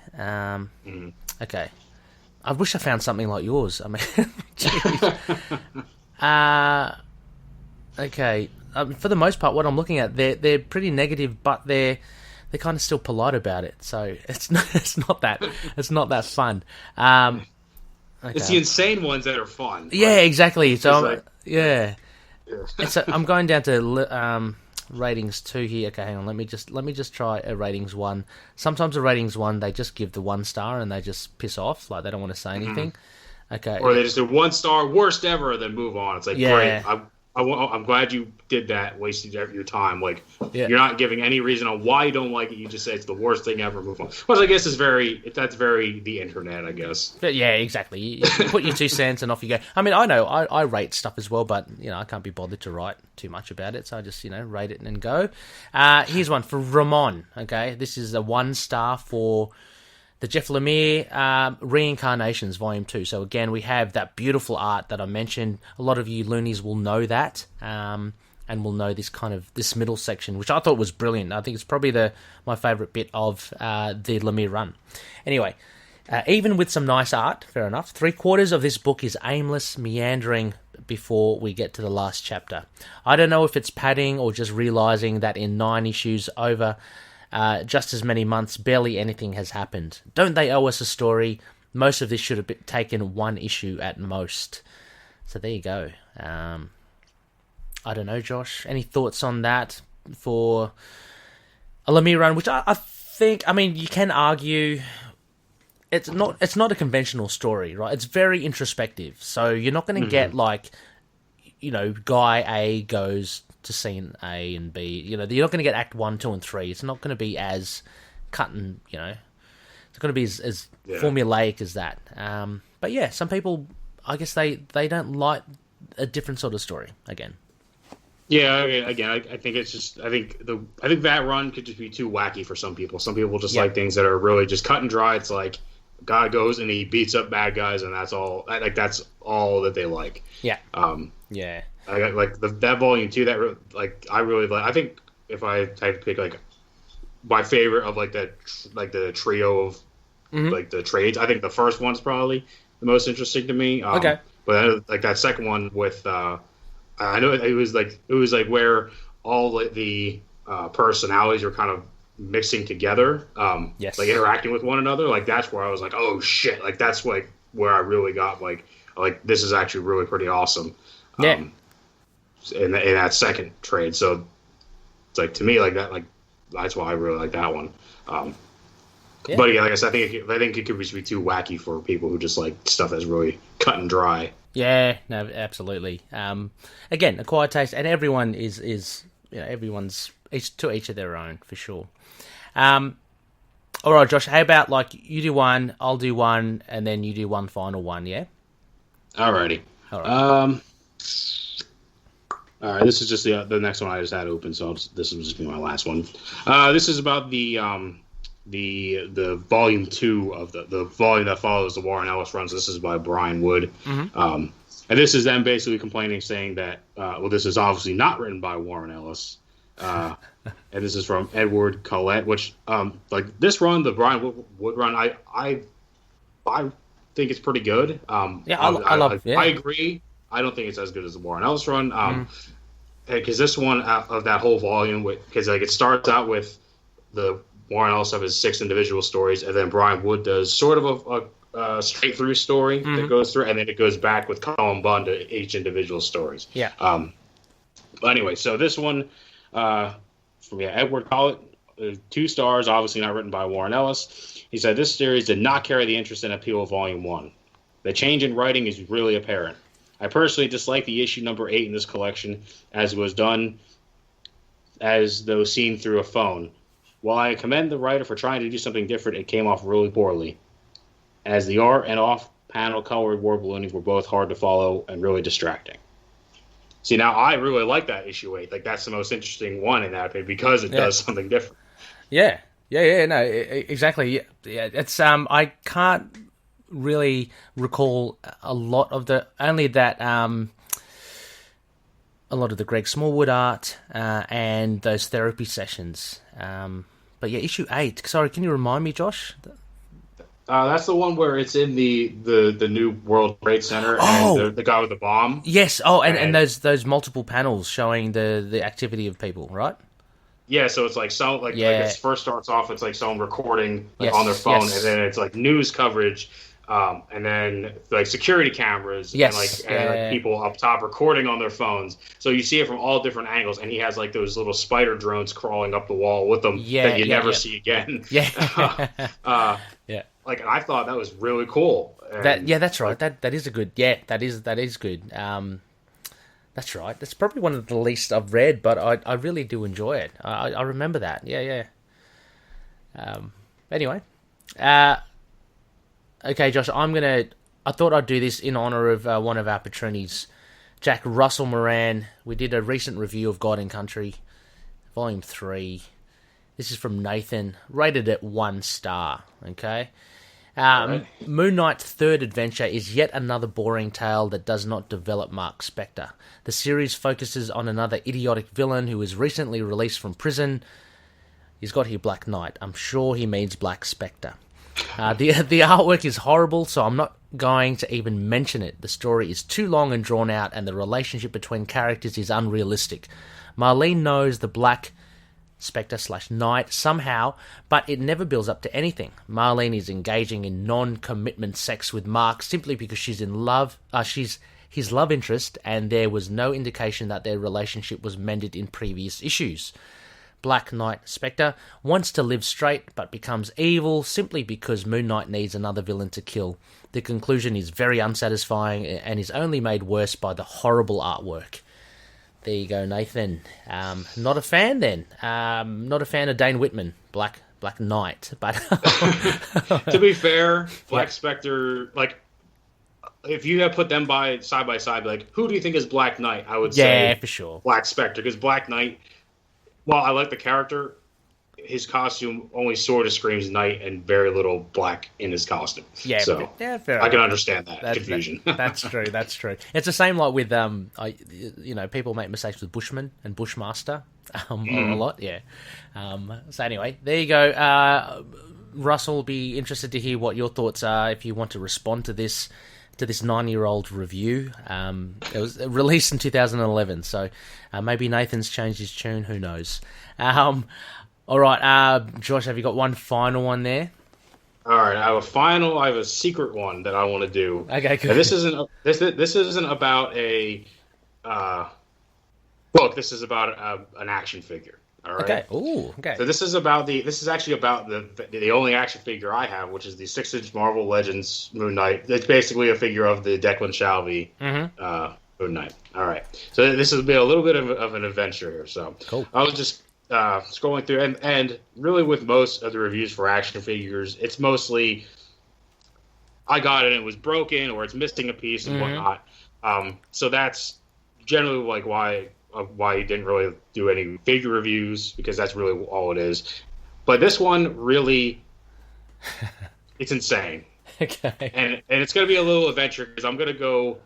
Okay. I wish I found something like yours. I mean, okay. For the most part, what I'm looking at, they're pretty negative, but they're kind of still polite about it. So it's not that fun. Okay. It's the insane ones that are fun. Yeah, exactly. So I'm going down to ratings 2 here. Okay, hang on. Let me just try a ratings 1. Sometimes a ratings 1 they just give the 1 star and they just piss off, like they don't want to say anything. Okay. Or they just do 1 star, worst ever, and then move on. It's like great. I'm glad you did that, wasted your time. You're not giving any reason on why you don't like it. You just say it's the worst thing ever, move on. Which I guess is that's very the internet, I guess. But yeah, exactly. You put your 2 cents and off you go. I mean, I know I rate stuff as well, but I can't be bothered to write too much about it, so I just rate it and go. Here's one for Ramon. Okay, this is a 1 star for the Jeff Lemire Reincarnations Volume 2. So again, we have that beautiful art that I mentioned. A lot of you loonies will know that, and will know this middle section, which I thought was brilliant. I think it's probably my favourite bit of the Lemire run. Anyway, even with some nice art, fair enough, 3/4 of this book is aimless, meandering before we get to the last chapter. I don't know if it's padding or just realising that in 9 issues over just as many months, barely anything has happened. Don't they owe us a story? Most of this should have taken 1 issue at most. So there you go. I don't know, Josh. Any thoughts on that for a Lemire run? Which I think, you can argue it's not a conventional story, right? It's very introspective. So you're not going to get guy A goes to scene A and B. You're not going to get Act 1, 2, and 3. It's not going to be as cut and, it's going to be as formulaic as that. But yeah, some people, I guess they don't like a different sort of story again. Yeah, again, I think it's just I think that run could just be too wacky for some people. Some people just like things that are really just cut and dry. It's like a guy goes and he beats up bad guys, and that's all. Like that's all that they like. Yeah. Yeah. I got like that volume 2. That I really like. I think if I had to pick like my favorite of like the trio of like the trades, I think the first one's probably the most interesting to me. Okay. But like that second one with. I know it was like where all the personalities are kind of mixing together, yes, like interacting with one another. Like that's where I was like, oh shit! Like that's like where I really got like this is actually really pretty awesome. Yeah. In that second trade, so it's like to me like that that's why I really like that one. But yeah, like I said, I think it could just be too wacky for people who just like stuff that's really cut and dry. Yeah, no, absolutely. Again, a quiet taste, and everyone is everyone's to each of their own for sure. All right, Josh, how about like you do one, I'll do one, and then you do one final one, yeah? Alrighty. All right. All right. This is just the next one I just had open, so this will just be my last one. This is about the volume 2 of the volume that follows the Warren Ellis runs. This is by Brian Wood. And this is them basically complaining, saying that, this is obviously not written by Warren Ellis. And this is from Edward Collette, which, like this run, the Brian Wood run, I think it's pretty good. I love it. Yeah. I agree. I don't think it's as good as the Warren Ellis run. Because this one, of that whole volume, because like it starts out with the Warren Ellis have his 6 individual stories, and then Brian Wood does sort of a straight through story that goes through, and then it goes back with Colin Bunn to each individual stories. Yeah. But anyway, so this one from Edward Collett, 2 stars, obviously not written by Warren Ellis. He said this series did not carry the interest and appeal of Volume 1. The change in writing is really apparent. I personally dislike the issue number 8 in this collection, as it was done as though seen through a phone. While I commend the writer for trying to do something different, it came off really poorly, as the art and off-panel colored war ballooning were both hard to follow and really distracting. See, now I really like that issue 8. Like that's the most interesting one in that opinion because it does something different. Yeah. No, exactly. Yeah, it's I can't really recall a lot of the Greg Smallwood art and those therapy sessions. But yeah, issue 8. Sorry, can you remind me, Josh? That's the one where it's in the new World Trade Center and the guy with the bomb. Yes. Oh, and those multiple panels showing the activity of people, right? Yeah, so it's like it first starts off, it's like someone recording on their phone, and then it's like news coverage. And then like security cameras and people up top recording on their phones. So you see it from all different angles, and he has like those little spider drones crawling up the wall with him that you never see again. Yeah. Like I thought that was really cool. That's right. That is a good. Yeah, that is good. That's right. That's probably one of the least I've read, but I really do enjoy it. I remember that. Yeah. Anyway. Okay, Josh, I thought I'd do this in honor of one of our patronies, Jack Russell Moran. We did a recent review of God and Country, Volume 3. This is from Nathan, rated at 1 star, okay? Moon Knight's third adventure is yet another boring tale that does not develop Mark Spector. The series focuses on another idiotic villain who was recently released from prison. He's got here Black Knight. I'm sure he means Black Spectre. The artwork is horrible, so I'm not going to even mention it. The story is too long and drawn out, and the relationship between characters is unrealistic. Marlene knows the Black Spectre/Knight somehow, but it never builds up to anything. Marlene is engaging in non-commitment sex with Mark simply because she's in love. She's his love interest, and there was no indication that their relationship was mended in previous issues. Black Knight Spectre wants to live straight but becomes evil simply because Moon Knight needs another villain to kill. The conclusion is very unsatisfying and is only made worse by the horrible artwork. There you go, Nathan. Not a fan then. Not a fan of Dane Whitman, Black Knight. But to be fair, Black Spectre, like, if you had put them side by side, like, who do you think is Black Knight? I would say for sure, Black Spectre, because Black Knight, while I like the character, his costume only sort of screams knight and very little black in his costume. Yeah, so fair I can understand that confusion. That's true. That's true. It's the same like with people make mistakes with Bushman and Bushmaster a lot. Yeah. So anyway, there you go. Russell will be interested to hear what your thoughts are if you want to respond to this 9-year-old review. It was released in 2011, so maybe Nathan's changed his tune. Who knows? All right, Josh, have you got one final one there? All right, I have a secret one that I want to do. Okay, good. And this isn't about a this is about an action figure. All right. Okay. Ooh. Okay. So this is actually about the only action figure I have, which is the 6-inch Marvel Legends Moon Knight. It's basically a figure of the Declan Shalvey Moon Knight. All right. So this has been a little bit of an adventure here. So cool. I was just scrolling through, and really with most of the reviews for action figures, it's mostly I got it and it was broken or it's missing a piece and whatnot. So that's generally like why you didn't really do any figure reviews, because that's really all it is. But this one really, it's insane. Okay. And it's going to be a little adventure, because I'm going to go,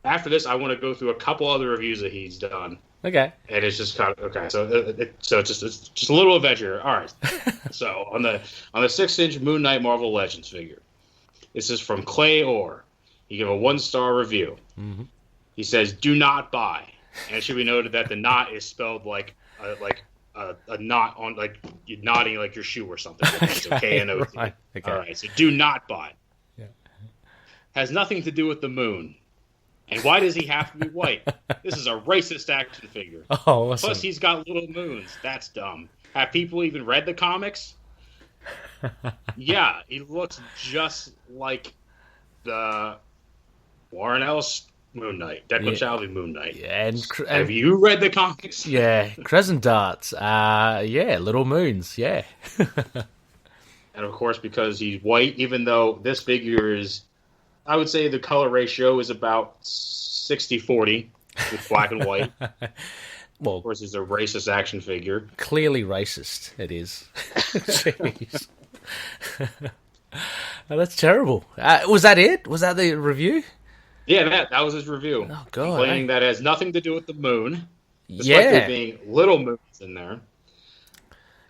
after this, I want to go through a couple other reviews that he's done. Okay. And it's just kind of, okay, so it's just a little adventure. All right. So on the 6-inch Moon Knight Marvel Legends figure, this is from Clay Orr. He gave a 1-star review. Mm-hmm. He says, "Do not buy." And it should be noted that the knot is spelled like a knot on, like you're knotting like your shoe or something. So K-N-O-T. Right. Okay. All right, so do not buy. Yeah. Has nothing to do with the moon. And why does he have to be white? This is a racist action figure. Oh, awesome. Plus, he's got little moons. That's dumb. Have people even read the comics? Yeah, he looks just like the Warren Ellis Moon Knight, Declan Shalvey Moon Knight. Yeah, and have you read the comics? Yeah, crescent darts. Little moons. Yeah. And of course, because he's white, even though this figure is, I would say the color ratio is about 60-40 with black and white. Well, of course, he's a racist action figure. Clearly racist, it is. Jeez. Oh, that's terrible. Was that it? Was that the review? Yeah, that was his review. Oh, God. Complaining that it has nothing to do with the moon, despite there being little moons in there.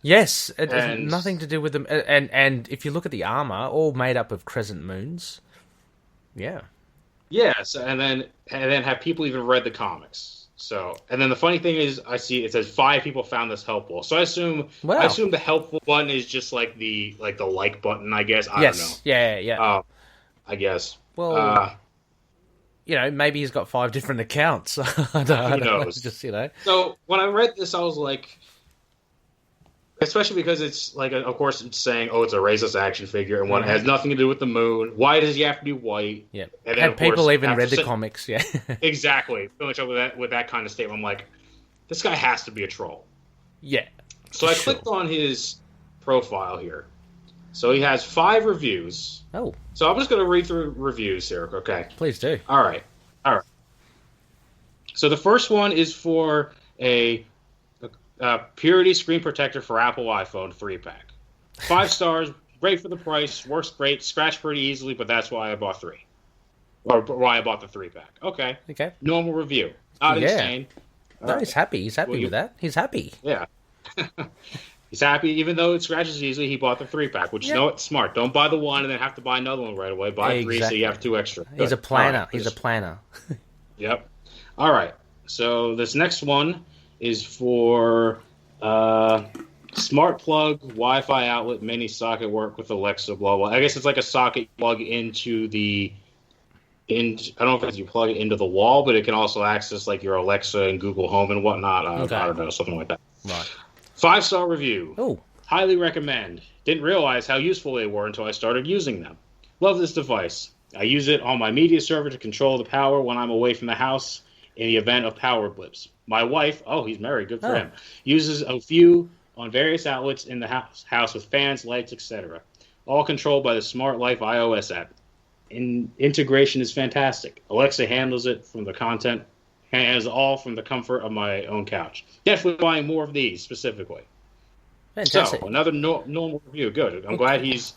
Yes, it has nothing to do with them. And if you look at the armor, all made up of crescent moons. Yeah. Yes, and then have people even read the comics? So, and then the funny thing is, I see it says 5 people found this helpful. So I assume the helpful button is just like the like button, I guess. I don't know. Yeah. I guess. Well, maybe he's got 5 different accounts. I don't know. Just, So when I read this, I was like, especially because it's like, of course, it's saying, oh, it's a racist action figure, and one has nothing to do with the moon. Why does he have to be white? Yeah. And then, people even read the comics, yeah. Exactly. Pretty much with that kind of statement, I'm like, this guy has to be a troll. Yeah. So I clicked on his profile here. So he has 5 reviews. Oh. So I'm just going to read through reviews here, okay? Please do. All right. So the first one is for a Purity Screen Protector for Apple iPhone 3-pack. 5 stars, great for the price, works great, scratched pretty easily, but that's why I bought 3. Or why I bought the 3-pack. Okay. Normal review. Not insane. No, he's happy. He's happy with that. He's happy. Yeah. He's happy, even though it scratches easily, he bought the 3-pack, which, it's smart. Don't buy the one and then have to buy another one right away. Buy 3 so you have 2 extra. He's a planner. He's a planner. Yep. All right. So this next one is for smart plug, Wi-Fi outlet, mini socket, work with Alexa, blah, blah. I guess it's like a socket you plug into I don't know if you plug it into the wall, but it can also access like your Alexa and Google Home and whatnot. I don't know, something like that. Right. 5-star review. Oh, Highly recommend. Didn't realize how useful they were until I started using them. Love this device. I use it on my media server to control the power when I'm away from the house in the event of power blips. My wife, he's married, good for him, uses a few on various outlets in the house with fans, lights, etc. All controlled by the Smart Life iOS app. Integration is fantastic. Alexa handles it from the content, handles all from the comfort of my own couch. Definitely buying more of these specifically. fantastic. So, another normal review. Good. I'm glad he's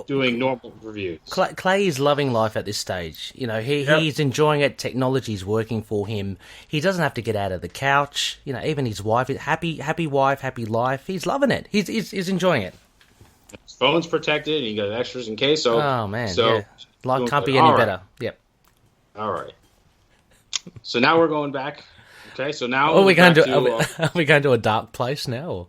doing normal reviews. Clay is loving life at this stage. You know, he's enjoying it. Technology's working for him. He doesn't have to get out of the couch. You know, even his wife, happy wife, happy life. He's loving it. He's enjoying it. His phone's protected, and you got extras in case. So, oh man, so life can't be any better. Yep. All right. So now we're going back. Okay, so now are we going to a dark place now? Or?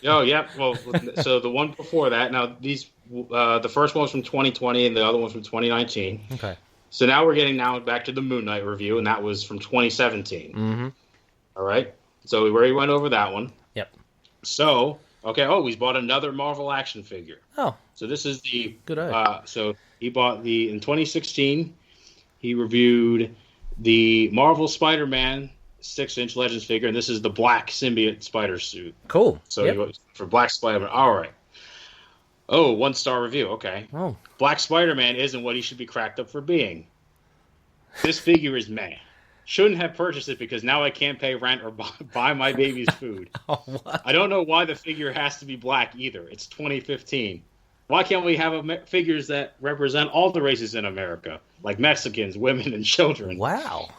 Oh, yeah. Well, so the one before that. Now these, the first one was from 2020, and the other one's from 2019. Okay. So now we're getting back to the Moon Knight review, and that was from 2017. Mm-hmm. All right. So we already went over that one. Yep. So he's bought another Marvel action figure. Oh. So this is the good. So he bought in 2016. He reviewed the Marvel Spider-Man 6-inch Legends figure, and this is the black symbiote spider suit. Cool. So for Black Spider-Man. All right. Oh, 1-star review. Okay. Oh. Black Spider-Man isn't what he should be cracked up for being. This figure is meh. Shouldn't have purchased it because now I can't pay rent or buy my baby's food. What? I don't know why the figure has to be black either. It's 2015. Why can't we have figures that represent all the races in America, like Mexicans, women, and children? Wow.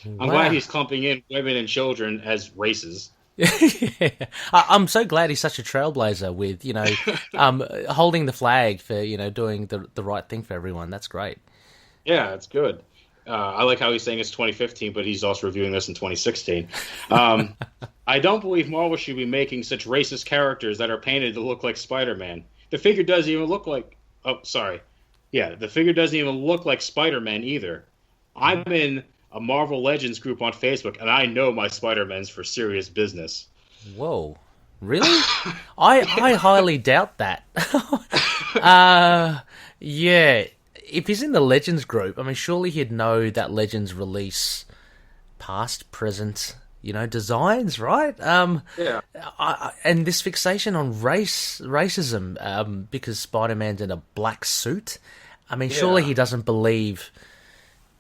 I'm glad he's clumping in women and children as races. Yeah. I'm so glad he's such a trailblazer with, holding the flag for, doing the right thing for everyone. That's great. Yeah, it's good. I like how he's saying it's 2015, but he's also reviewing this in 2016. I don't believe Marvel should be making such racist characters that are painted to look like Spider-Man. The figure doesn't even look like... Oh, sorry. Yeah, the figure doesn't even look like Spider-Man either. I'm in a Marvel Legends group on Facebook, and I know my Spider-Man's for serious business. Whoa. Really? I highly doubt that. Yeah. If he's in the Legends group, I mean, surely he'd know that Legends release past, present, designs, right? Yeah. And this fixation on racism, because Spider-Man's in a black suit. I mean, surely he doesn't believe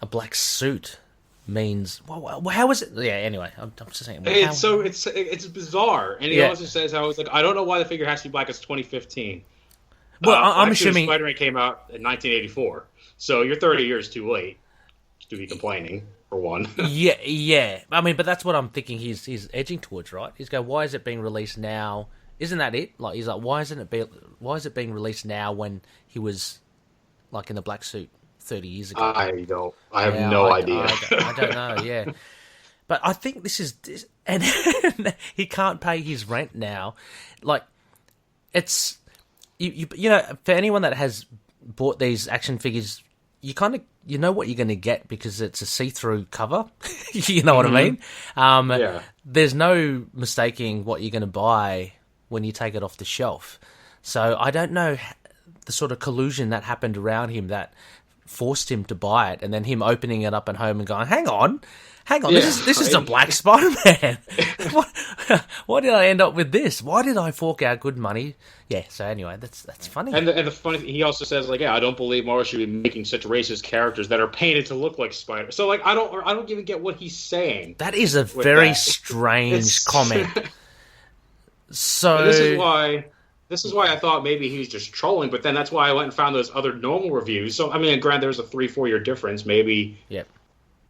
a black suit means. Well, how is it? Yeah. Anyway, I'm just saying. It's bizarre, and he also says how it's like I don't know why the figure has to be black. It's 2015. Well, I'm assuming Spider-Man came out in 1984, so you're 30 years too late to be complaining. For one. Yeah. I mean, but that's what I'm thinking. He's edging towards, right? He's going, why is it being released now? Isn't that it? Like, he's like, why is it being released now when he was like in the black suit 30 years ago? I have no idea. I don't know. Yeah, but I think this is, and he can't pay his rent now. Like, it's for anyone that has bought these action figures, you know what you're going to get because it's a see-through cover. You know what I mean? There's no mistaking what you're going to buy when you take it off the shelf. So I don't know the sort of collusion that happened around him that forced him to buy it, and then him opening it up at home and going, hang on, this is a black Spider-Man. Why did I end up with this? Why did I fork out good money? Yeah, so anyway, that's funny. And the funny thing, he also says, like, I don't believe Marvel should be making such racist characters that are painted to look like Spider. So, like, I don't even get what he's saying. That is a very strange comment. So this is why I thought maybe he was just trolling, but then that's why I went and found those other normal reviews. So, I mean, granted, there's a 3-4 year difference. Maybe,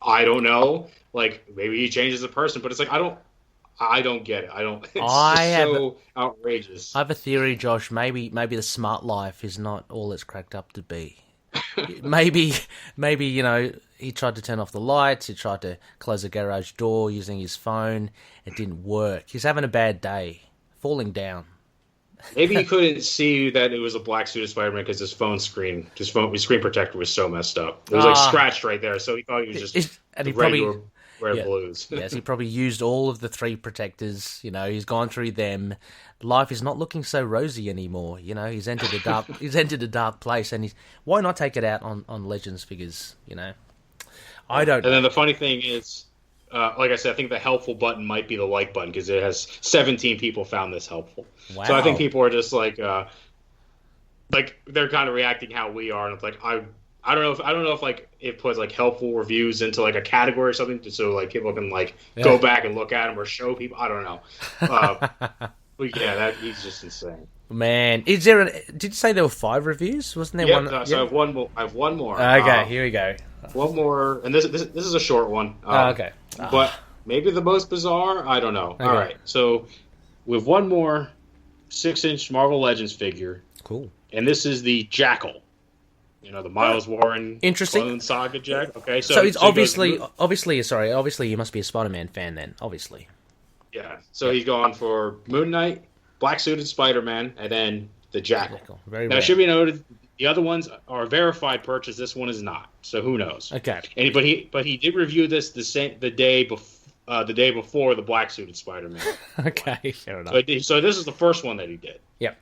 I don't know. Like, maybe he changes the person, but it's like, I don't get it. So outrageous. I have a theory, Josh. Maybe the smart life is not all it's cracked up to be. maybe he tried to turn off the lights. He tried to close the garage door using his phone. It didn't work. He's having a bad day, falling down. Maybe he couldn't see that it was a black suit of Spider-Man because his screen protector was so messed up. It was like scratched right there, so he thought he was just and he regular Red Blues. Yes, he probably used all of the 3 protectors. He's gone through them. Life is not looking so rosy anymore. He's entered a dark. He's entered a dark place, and why not take it out on Legends figures? I don't. And then the funny thing is, like I said, I think the helpful button might be the like button because it has 17 people found this helpful. Wow. So I think people are just like they're kind of reacting how we are, and it's like I don't know if like it puts like helpful reviews into like a category or something, so like people can like go back and look at them or show people. I don't know. But yeah, he's just insane. Man, did you say there were 5 reviews? Wasn't there one? So I have one more. Okay, here we go. One more, and this is a short one. Okay. But maybe the most bizarre. I don't know. Okay. All right, so we have one more 6-inch Marvel Legends figure. Cool. And this is the Jackal. The Miles Warren Clone Saga Jack. Okay, so it's obviously you must be a Spider-Man fan then, obviously. Yeah. So he's gone for Moon Knight, Black Suited Spider-Man, and then the Jackal. Very now, rare. it should be noted, the other ones are verified purchase. This one is not. So who knows? Okay. But he did review this the day before the Black Suited Spider-Man. Okay, fair enough. So this is the first one that he did. Yep.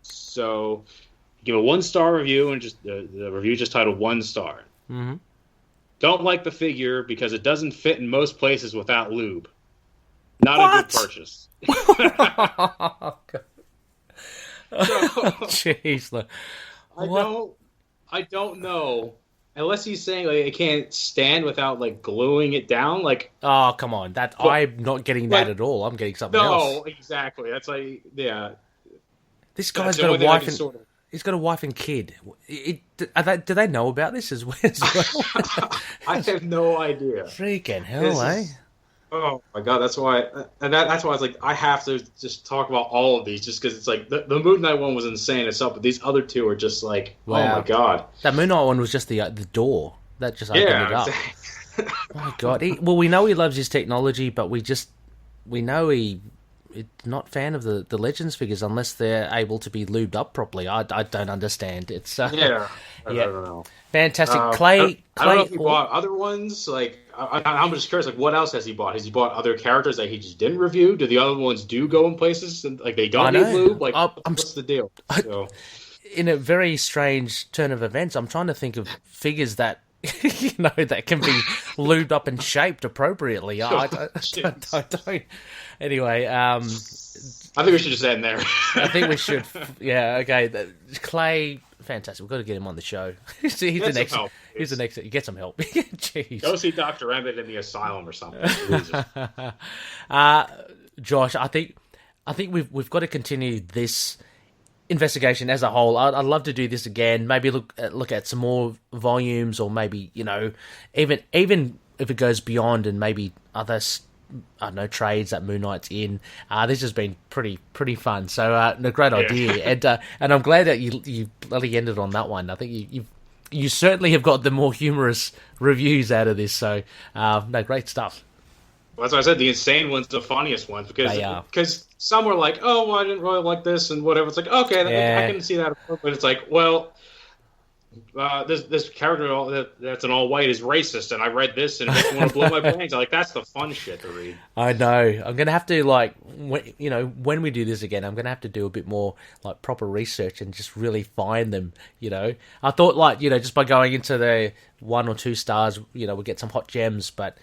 So give a 1-star review, and just the review just titled 1 star. Mm-hmm. Don't like the figure because it doesn't fit in most places without lube. Not a good purchase. Jeez, I don't know. Unless he's saying like it can't stand without like gluing it down, like. Oh come on! I'm not getting that at all. I'm getting something else. No, exactly. That's like This guy's got a wife and he's got a wife and kid. Do they know about this as well? I have no idea. Freaking hell, eh? Oh my god, that's why I was like, I have to just talk about all of these, just because it's like the Moon Knight one was insane itself, but these other 2 are just like, wow. Oh my god. That Moon Knight one was just the door that just opened it up. Exactly. Oh my god. We know he loves his technology, but we know he's not fan of the Legends figures unless they're able to be lubed up properly. I don't understand. It's I don't know. Fantastic. Clay. I don't know if he bought other ones. Like, I'm just curious. Like, what else has he bought? Has he bought other characters that he just didn't review? Do the other ones go in places and like they don't need lube? Like, what's the deal? In a very strange turn of events, I'm trying to think of figures that that can be lubed up and shaped appropriately. I don't. Anyway, I think we should just end there. I think we should. Yeah. Okay. Clay. Fantastic. We've got to get him on the show. He's the next. You get some help. Jeez. Go see Dr. Emmett in the asylum or something. Josh, I think we've got to continue this investigation as a whole. I'd love to do this again. Maybe look at some more volumes, or maybe even if it goes beyond, and maybe other trades that Moon Knight's in. This has been pretty fun. So no, great idea, and I'm glad that you bloody ended on that one. I think you certainly have got the more humorous reviews out of this. So no, great stuff. Well, that's why I said the insane one's the funniest ones, because some were like, oh, well, I didn't really like this and whatever. It's like, okay, I can see that, but it's like, well. This character that's an all white is racist, and I read this and it makes me want to blow my brains. I'm like, that's the fun shit to read. I know. I'm gonna have to when we do this again, I'm gonna have to do a bit more like proper research and just really find them. I thought just by going into the 1 or 2 stars, we'll get some hot gems, but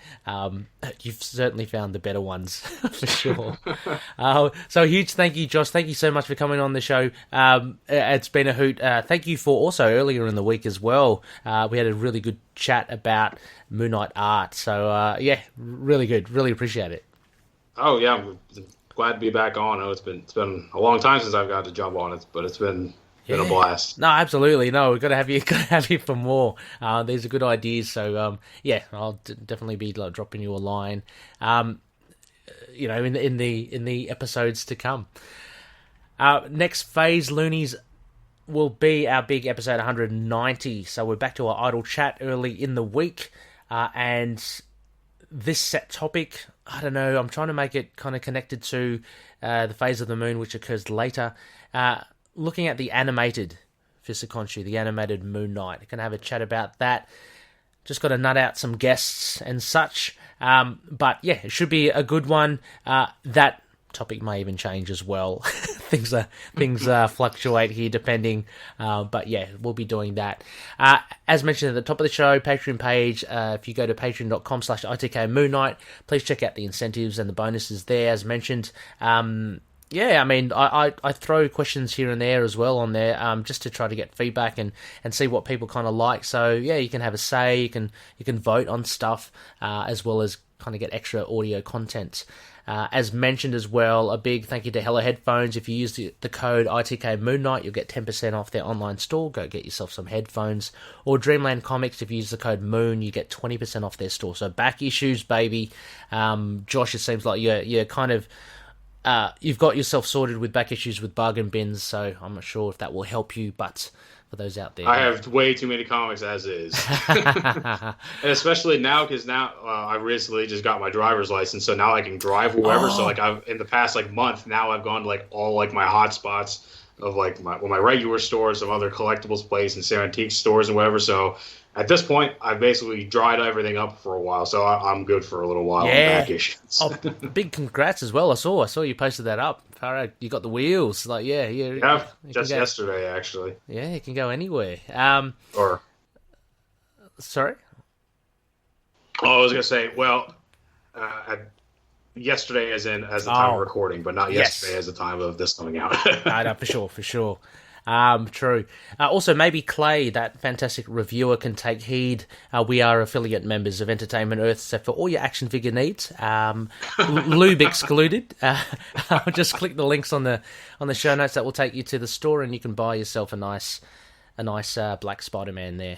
you've certainly found the better ones for sure. So a huge thank you, Josh. Thank you so much for coming on the show. It's been a hoot. Thank you for also earlier in the week as well. We had a really good chat about Moon Knight art. So really good. Really appreciate it. Oh yeah, I'm glad to be back on. It's been a long time since I've got to jump on it, but it's been a blast. No, absolutely. No, we've got to have you for more. These are good ideas. So, I'll definitely be dropping you a line, in the episodes to come. Next phase, Loonies, will be our big episode 190. So we're back to our idle chat early in the week. And this set topic, I don't know, I'm trying to make it kind of connected to the phase of the moon, which occurs later. Looking at the animated Fist of Khonshu, the animated Moon Knight. I'm going to have a chat about that. just got to nut out some guests and such. But yeah, it should be a good one. That topic may even change as well. things fluctuate here depending. But yeah, we'll be doing that. As mentioned at the top of the show, Patreon page, if you go to patreon.com/ITK Moon Knight, please check out the incentives and the bonuses there, as mentioned. Yeah, I mean, I throw questions here and there as well on there, just to try to get feedback and see what people kind of like. So yeah, you can have a say, you can vote on stuff, as well as kind of get extra audio content. As mentioned as well, a big thank you to Hello Headphones. If you use the code ITK Moon Knight, you'll get 10% off their online store. Go get yourself some headphones. Or Dreamland Comics, if you use the code Moon, you get 20% off their store. So back issues, baby. Josh, it seems like you're kind of... you've got yourself sorted with back issues with bargain bins, so I'm not sure if that will help you, but for those out there... I have way too many comics as is. And especially now, because now I recently just got my driver's license, so now I can drive wherever. So like in the past month, now I've gone to all my hot spots of my regular stores, some other collectibles place, and some antique stores and whatever. So at this point, I've basically dried everything up for a while, so I'm good for a little while. Yeah. Back issues. Big congrats as well. I saw you posted that up. Far out, you got the wheels. Yeah, just yesterday, actually. Yeah, you can go anywhere. Sorry? Oh, I was going to say, well, yesterday as the time of recording, but not yesterday as the time of this coming out. No, for sure. True. Also, maybe Clay, that fantastic reviewer, can take heed. We are affiliate members of Entertainment Earth, so for all your action figure needs, lube excluded. Just click the links on the show notes. That will take you to the store, and you can buy yourself a nice black Spider-Man there,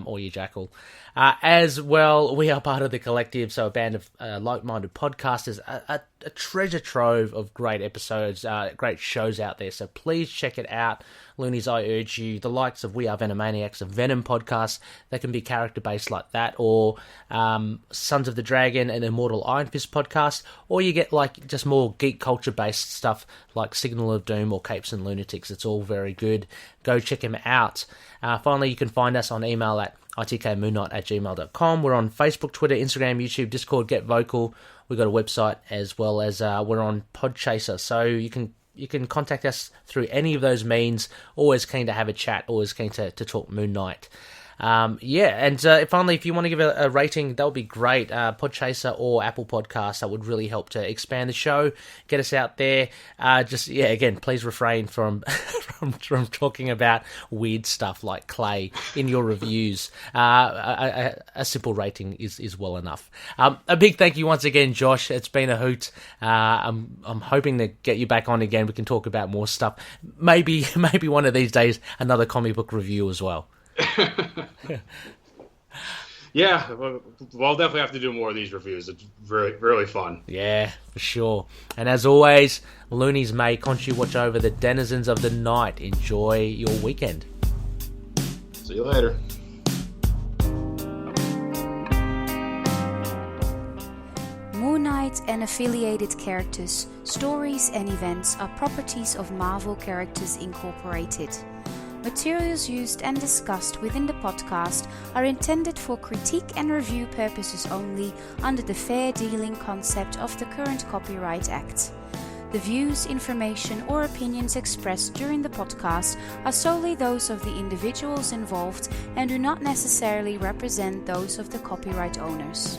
or your Jackal. As well, we are part of the collective, so a band of like-minded podcasters, a treasure trove of great episodes, great shows out there, so please check it out. Loonies, I urge you, the likes of We Are Venomaniacs, a Venom podcast that can be character-based like that, or Sons of the Dragon, an Immortal Iron Fist podcast, or you get just more geek culture-based stuff like Signal of Doom or Capes and Lunatics. It's all very good. Go check them out. Finally, you can find us on email at itkmoonnight@gmail.com. We're on Facebook, Twitter, Instagram, YouTube, Discord, Get Vocal. We've got a website, as well as we're on Podchaser, so you can contact us through any of those means. Always keen to have a chat, always keen to talk Moon Knight. Finally, if you want to give a rating, that would be great. Podchaser or Apple Podcasts, that would really help to expand the show, get us out there. Again, please refrain from talking about weird stuff like Clay in your reviews. A simple rating is well enough. A big thank you once again, Josh. It's been a hoot. I'm hoping to get you back on again. We can talk about more stuff. Maybe one of these days, another comic book review as well. Yeah, well, I'll definitely have to do more of these reviews. It's really, really fun. Yeah, for sure. And as always, Loonies, may Khonshu watch over the denizens of the night. Enjoy your weekend. See you later. Moon Knight and affiliated characters, stories and events are properties of Marvel Characters Incorporated. Materials used and discussed within the podcast are intended for critique and review purposes only under the fair dealing concept of the current Copyright Act. The views, information or opinions expressed during the podcast are solely those of the individuals involved and do not necessarily represent those of the copyright owners.